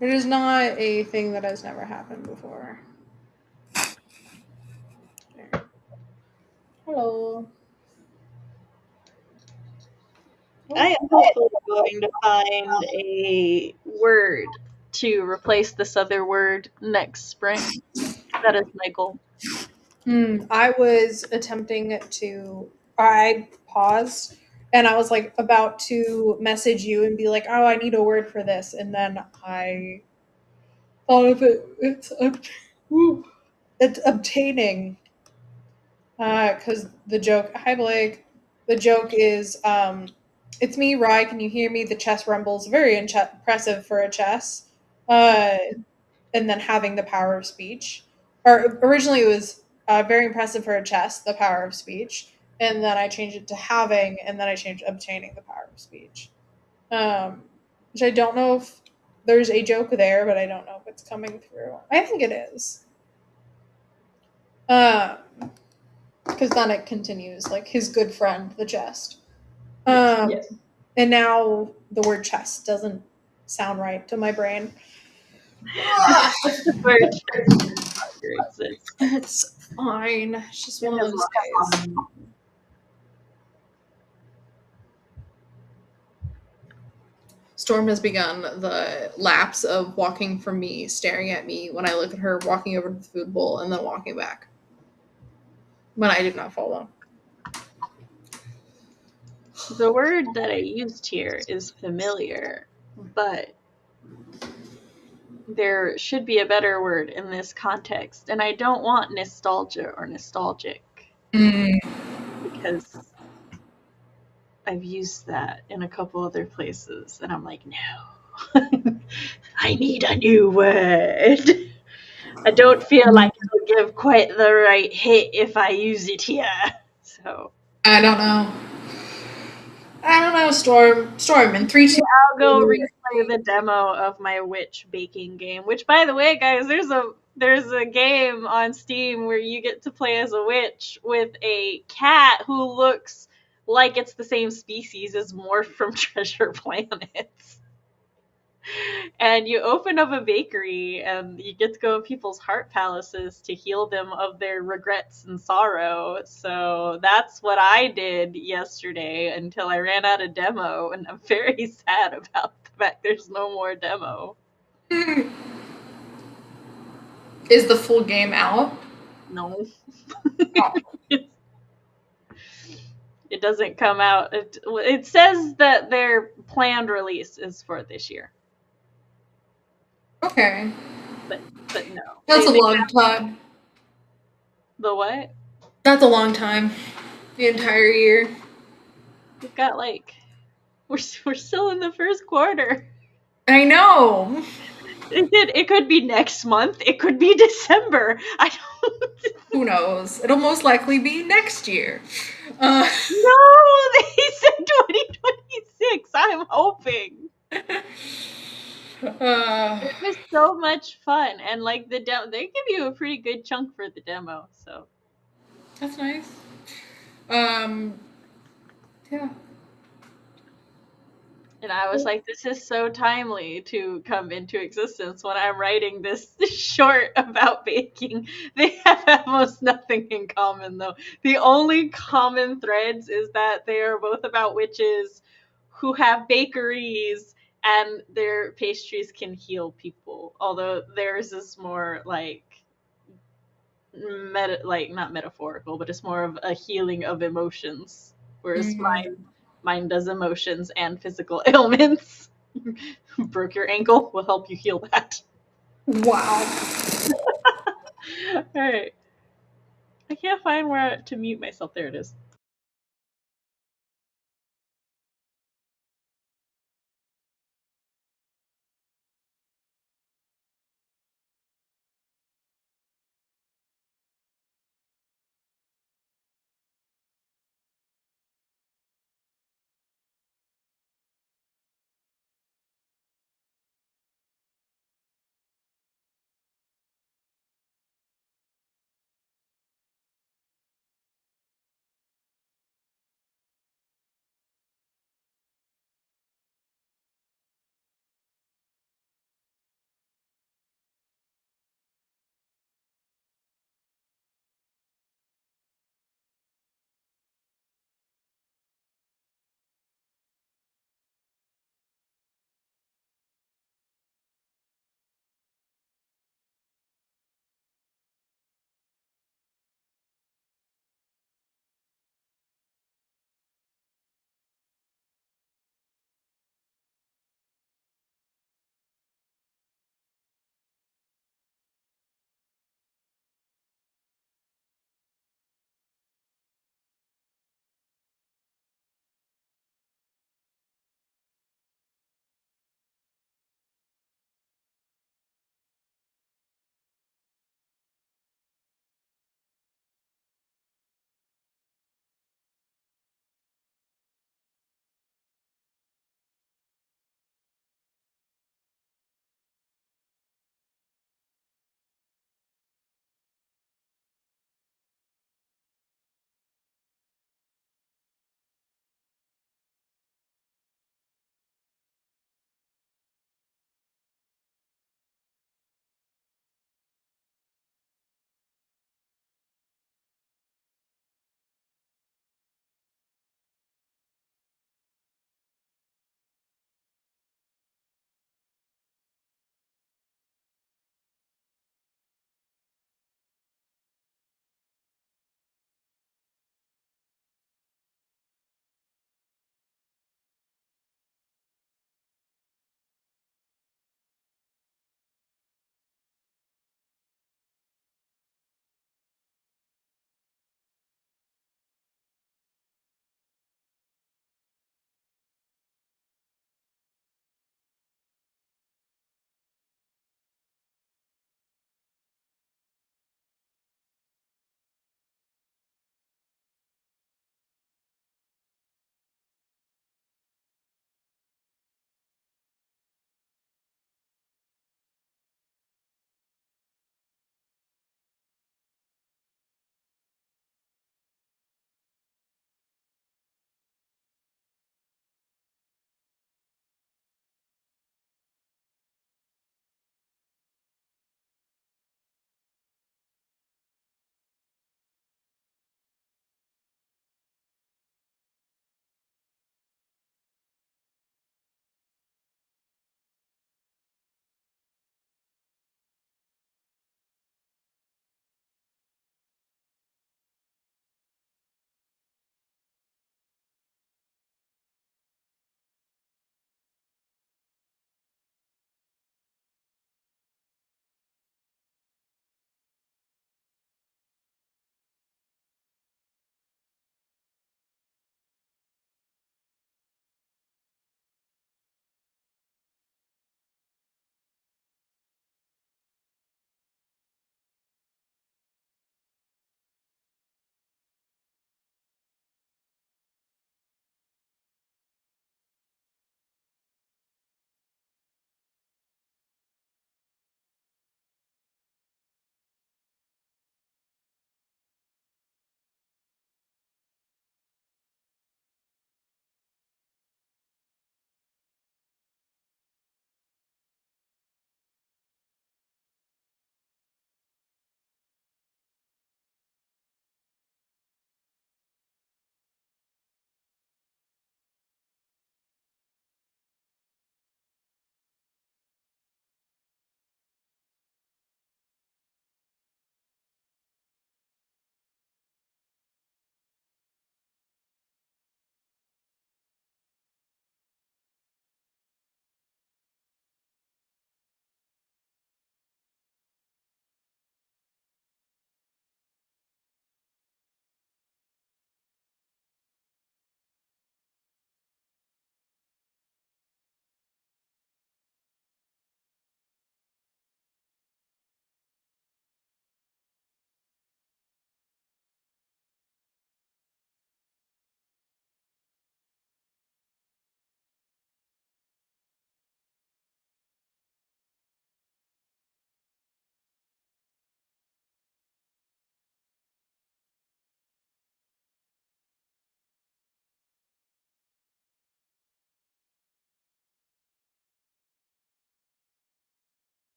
It is not a thing that has never happened before. There. Hello. I am hopefully going to find a word to replace this other word next spring. That is my goal. I was attempting to. I paused and I was like about to message you and be like, "Oh, I need a word for this," and then I thought of it. It's obtaining. Because the joke. Hi, Blake. The joke is, it's me, Rye. Can you hear me? The chess rumbles. Very impressive for a chess. And then having the power of speech. Or originally it was very impressive for a chess, the power of speech. And then I changed it to having, and then I changed obtaining the power of speech. Which I don't know if there's a joke there, but I don't know if it's coming through. I think it is. Because then it continues, like his good friend, the chest. Yes. And now the word chest doesn't sound right to my brain. Word exists. It's fine. It's just one of those days. Storm has begun the lapse of walking from me, staring at me when I look at her, walking over to the food bowl, and then walking back. When I did not follow. The word that I used here is familiar, but there should be a better word in this context, and I don't want nostalgia or nostalgic because I've used that in a couple other places, and I'm like, no, I need a new word. I don't feel like it'll give quite the right hit if I use it here. So I don't know. Storm, in 3, 2. I'll go replay the demo of my witch baking game. Which, by the way, guys, there's a game on Steam where you get to play as a witch with a cat who looks like it's the same species as Morph from Treasure Planet. And you open up a bakery and you get to go in people's heart palaces to heal them of their regrets and sorrow. So that's what I did yesterday until I ran out of demo, and I'm very sad about the fact there's no more demo. Is the full game out? No. It doesn't come out. It says that their planned release is for this year. Okay. But no. That's a long time. The what? That's a long time. The entire year. We've got we're still in the first quarter. I know. It could be next month. It could be December. I don't. Who knows? It'll most likely be next year. No, they said 2026. I'm hoping. It was so much fun, and the demo, they give you a pretty good chunk for the demo. So that's nice. Yeah. And I was like, this is so timely to come into existence when I'm writing this short about baking. They have almost nothing in common, though. The only common threads is that they are both about witches who have bakeries and their pastries can heal people. Although theirs is more like like not metaphorical, but it's more of a healing of emotions. Whereas mine does emotions and physical ailments. Broke your ankle, will help you heal that. Wow. All right. I can't find where to mute myself. There it is.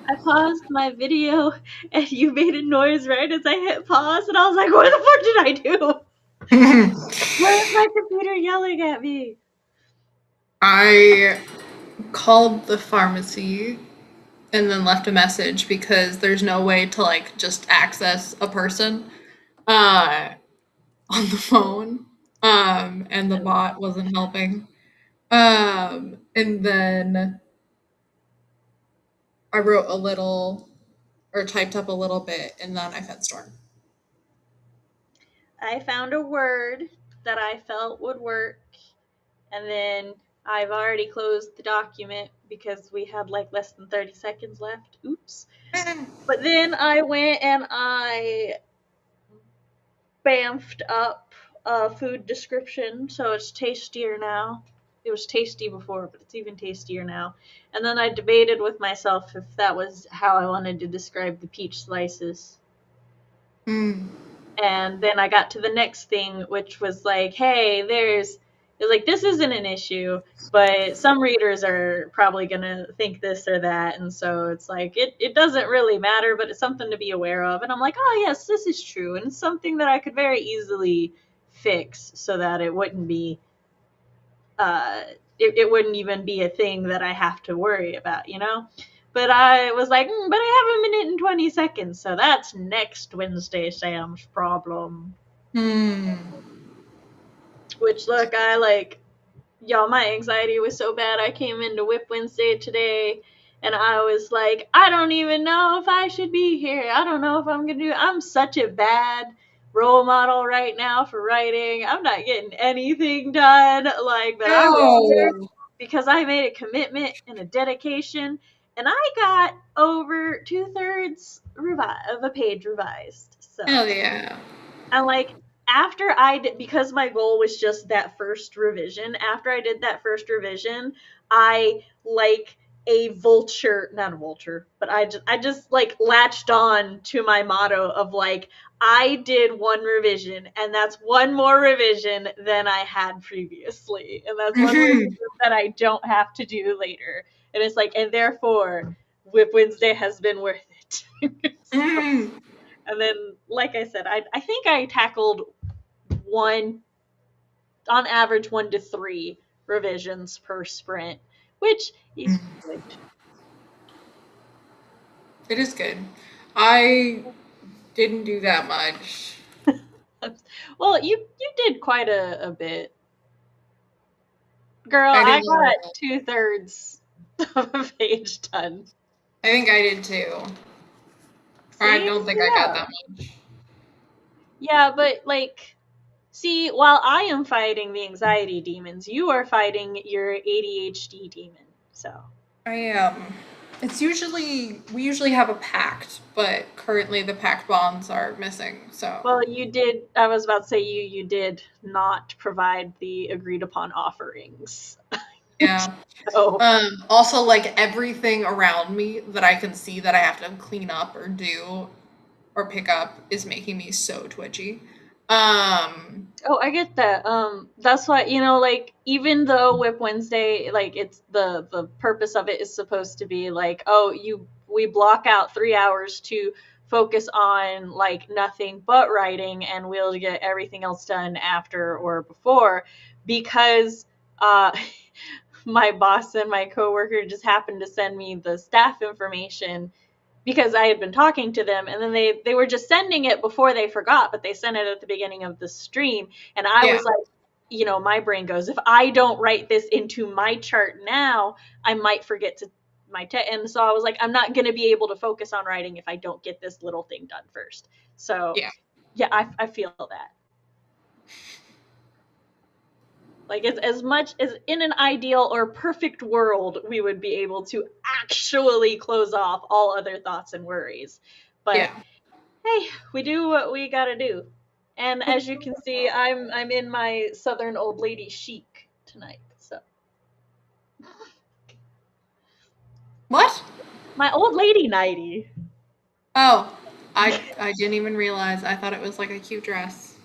I paused my video and you made a noise right as I hit pause, and I was like, what the fuck did I do? Why is my computer yelling at me? I called the pharmacy and then left a message because there's no way to like just access a person uh on the phone. And the bot wasn't helping. And then I wrote a little or typed up a little bit and then I fed Storm. I found a word that I felt would work, and then I've already closed the document because we had like less than 30 seconds left. Oops. But then I went and I bamfed up a food description so it's tastier now. It was tasty before, but it's even tastier now. And then I debated with myself if that was how I wanted to describe the peach slices. Mm. And then I got to the next thing, which was like, hey, it's like, this isn't an issue, but some readers are probably going to think this or that. And so it's like, it doesn't really matter, but it's something to be aware of. And I'm like, oh, yes, this is true. And it's something that I could very easily fix so that it wouldn't be, uh, it wouldn't even be a thing that I have to worry about, you know? But I was like, but I have a minute and 20 seconds, so that's next Wednesday, Sam's problem. Hmm. Which, look, I like, y'all, my anxiety was so bad. I came into WIP Wednesday today and I was like, I don't even know if I should be here. I don't know if I'm going to do I'm such a bad role model right now for writing. I'm not getting anything done. Like, but I'm here No. because I made a commitment and a dedication. And I got over 2/3 of a page revised. Hell So yeah. and like after I did, because my goal was just that first revision, after I did that first revision, I like a vulture, not a vulture, but I just like latched on to my motto of like, I did one revision and that's one more revision than I had previously. And that's one revision Mhm. that I don't have to do later. And it's like, and therefore, Whip Wednesday has been worth it. So, Mhm. and then, like I said, I think I tackled one, on average, 1 to 3 revisions per sprint, which is good. It is good. I didn't do that much. Well, you did quite a bit, girl. I did I a got little. 2/3 of a page done. I think I did too. Or I See, don't think I got yeah, that much. yeah, but like, see, while I am fighting the anxiety demons, you are fighting your ADHD demon. So I am. It's usually we usually have a pact, but currently the pact bonds are missing. So well, you did. I was about to say you did not provide the agreed upon offerings. yeah. So, Also, like everything around me that I can see that I have to clean up or do or pick up is making me so twitchy. Um, oh, I get that. That's why, like, even though Whip Wednesday, like, it's the purpose of it is supposed to be like, oh, we block out 3 hours to focus on like nothing but writing, and we'll get everything else done after or before, because uh my boss and my coworker just happened to send me the staff information because I had been talking to them, and then they were just sending it before they forgot, but they sent it at the beginning of the stream, and I yeah, was like, my brain goes, if I don't write this into my chart now, I might forget to and so I was like, I'm not going to be able to focus on writing if I don't get this little thing done first. So yeah. yeah, I feel that. Like, as much as in an ideal or perfect world, we would be able to actually close off all other thoughts and worries. But Yeah. hey, we do what we gotta do. And as you can see, I'm in my Southern old lady chic tonight. So What? my old lady nighty. Oh, I didn't even realize. I thought it was like a cute dress.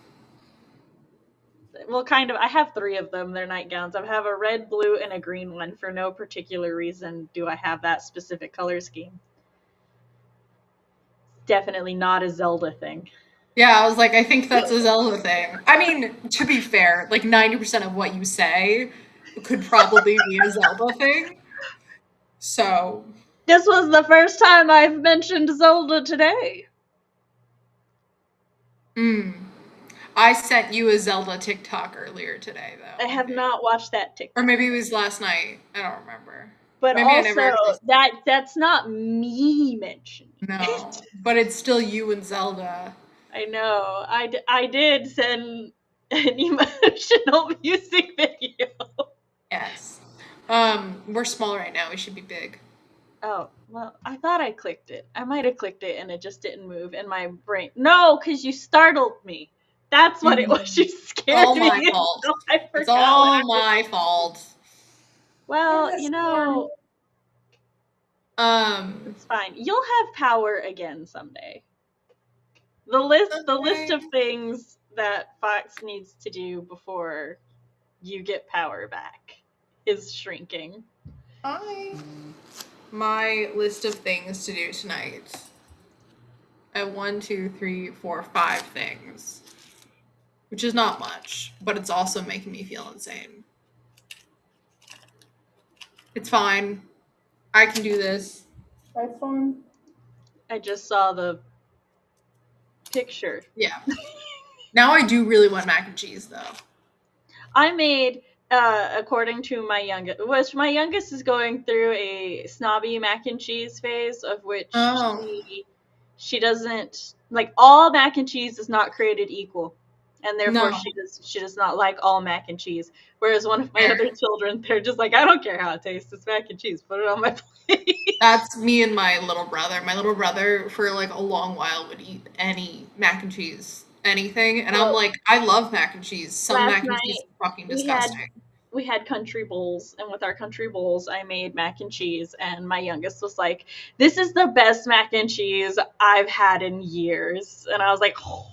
Well, kind of. I have 3 of them. They're nightgowns. I have a red, blue, and a green one. For no particular reason do I have that specific color scheme. definitely not a Zelda thing. Yeah, I was like, I think that's a Zelda thing. I mean, to be fair, like 90% of what you say could probably be a Zelda thing. So, This was the first time I've mentioned Zelda today. I sent you a Zelda TikTok earlier today, though, I I have think. not watched that Or TikTok. maybe it was last night. I don't remember. But Maybe I never also, actually. that's not me mentioning it. No, but it's still you and Zelda. I know. I did send an emotional music video. Yes. We're small right now. We should be big. Oh, well, I thought I clicked it. I might have clicked it and it just didn't move in my brain. No, because you startled me. That's what it was. You scared All me. my fault. So I It's forgot what I all was. my fault. Well, Yes, Stormy. it's fine. You'll have power again someday. The list Okay. of things that Fox needs to do before you get power back is shrinking. My list of things to do tonight. I have 1, 2, 3, 4, 5 things, which is not much, but it's also making me feel insane. It's fine. I can do this. Right, Storm? I just saw the picture. Yeah. Now I do really want mac and cheese, though. I made, according to my youngest, which my youngest is going through a snobby mac and cheese phase, of which she doesn't like. All mac and cheese is not created equal, and therefore No. she does not like all mac and cheese. Whereas one of my Fair. other children, they're just like, I don't care how it tastes, it's mac and cheese. Put it on my plate. That's me and my little brother. My little brother, for like a long while, would eat any mac and cheese, anything. And I'm Well, like, I love mac and cheese. Some last mac and cheese night is fucking we had disgusting. we had country bowls, and with our country bowls I made mac and cheese, and my youngest was like, this is the best mac and cheese I've had in years. And I was like, oh,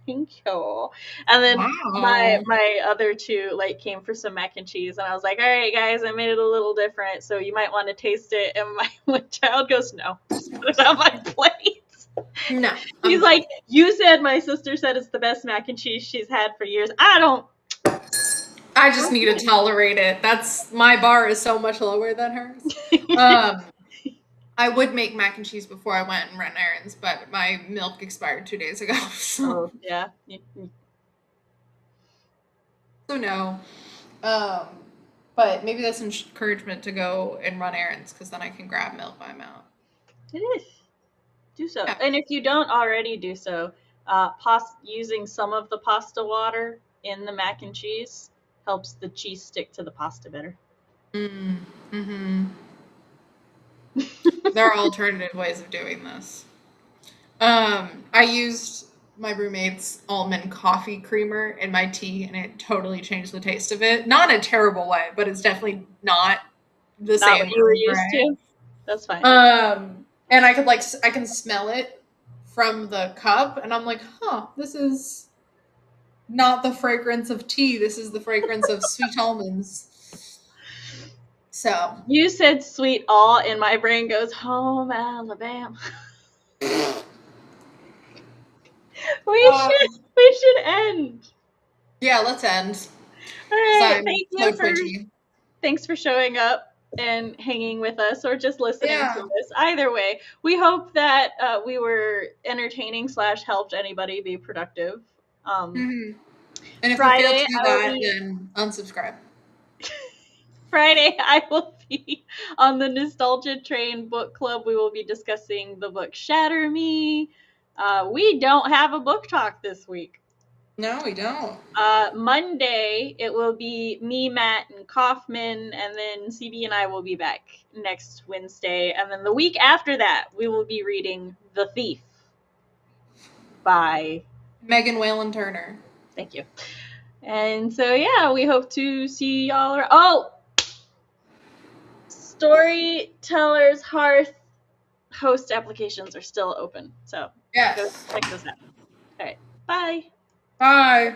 thank you. And then my Wow. my other two like came for some mac and cheese, and I was like, all right guys, I made it a little different, so you might want to taste it. And my child goes, no, just put it on my plate. No. He's like, you said my sister said it's the best mac and cheese she's had for years. I just need to tolerate it. That's my bar is so much lower than hers. I would make mac and cheese before I went and ran errands, but my milk expired 2 days ago. So, Oh yeah. so no. But maybe that's encouragement to go and run errands because then I can grab milk by amount. It is. Do so. Yeah. And if you don't already do so, using some of the pasta water in the mac and cheese helps the cheese stick to the pasta better. Mm-hmm. There are alternative ways of doing this. I used my roommate's almond coffee creamer in my tea, and it totally changed the taste of it. Not in a terrible way, but it's definitely not the Not same. what you were used to. That's fine. And I can smell it from the cup, and I'm like, huh, this is not the fragrance of tea. This is the fragrance of sweet almonds. So you said sweet all, and my brain goes home Alabama. we should end. Yeah, let's end. All right, thanks for showing up and hanging with us, or just listening to this. Either way, we hope that we were entertaining / helped anybody be productive. And if Friday, you fail to do that, then unsubscribe. Friday, I will be on the Nostalgia Train book club. We will be discussing the book Shatter Me. We don't have a book talk this week. No, we don't. Monday, it will be me, Matt, and Kaufman, and then CB and I will be back next Wednesday. And then the week after that, we will be reading The Thief by Megan Whalen Turner. Thank you. And so, yeah, we hope to see y'all around. Oh! Storytellers Hearth host applications are still open. So, yes, go check those out. All right. Bye. Bye.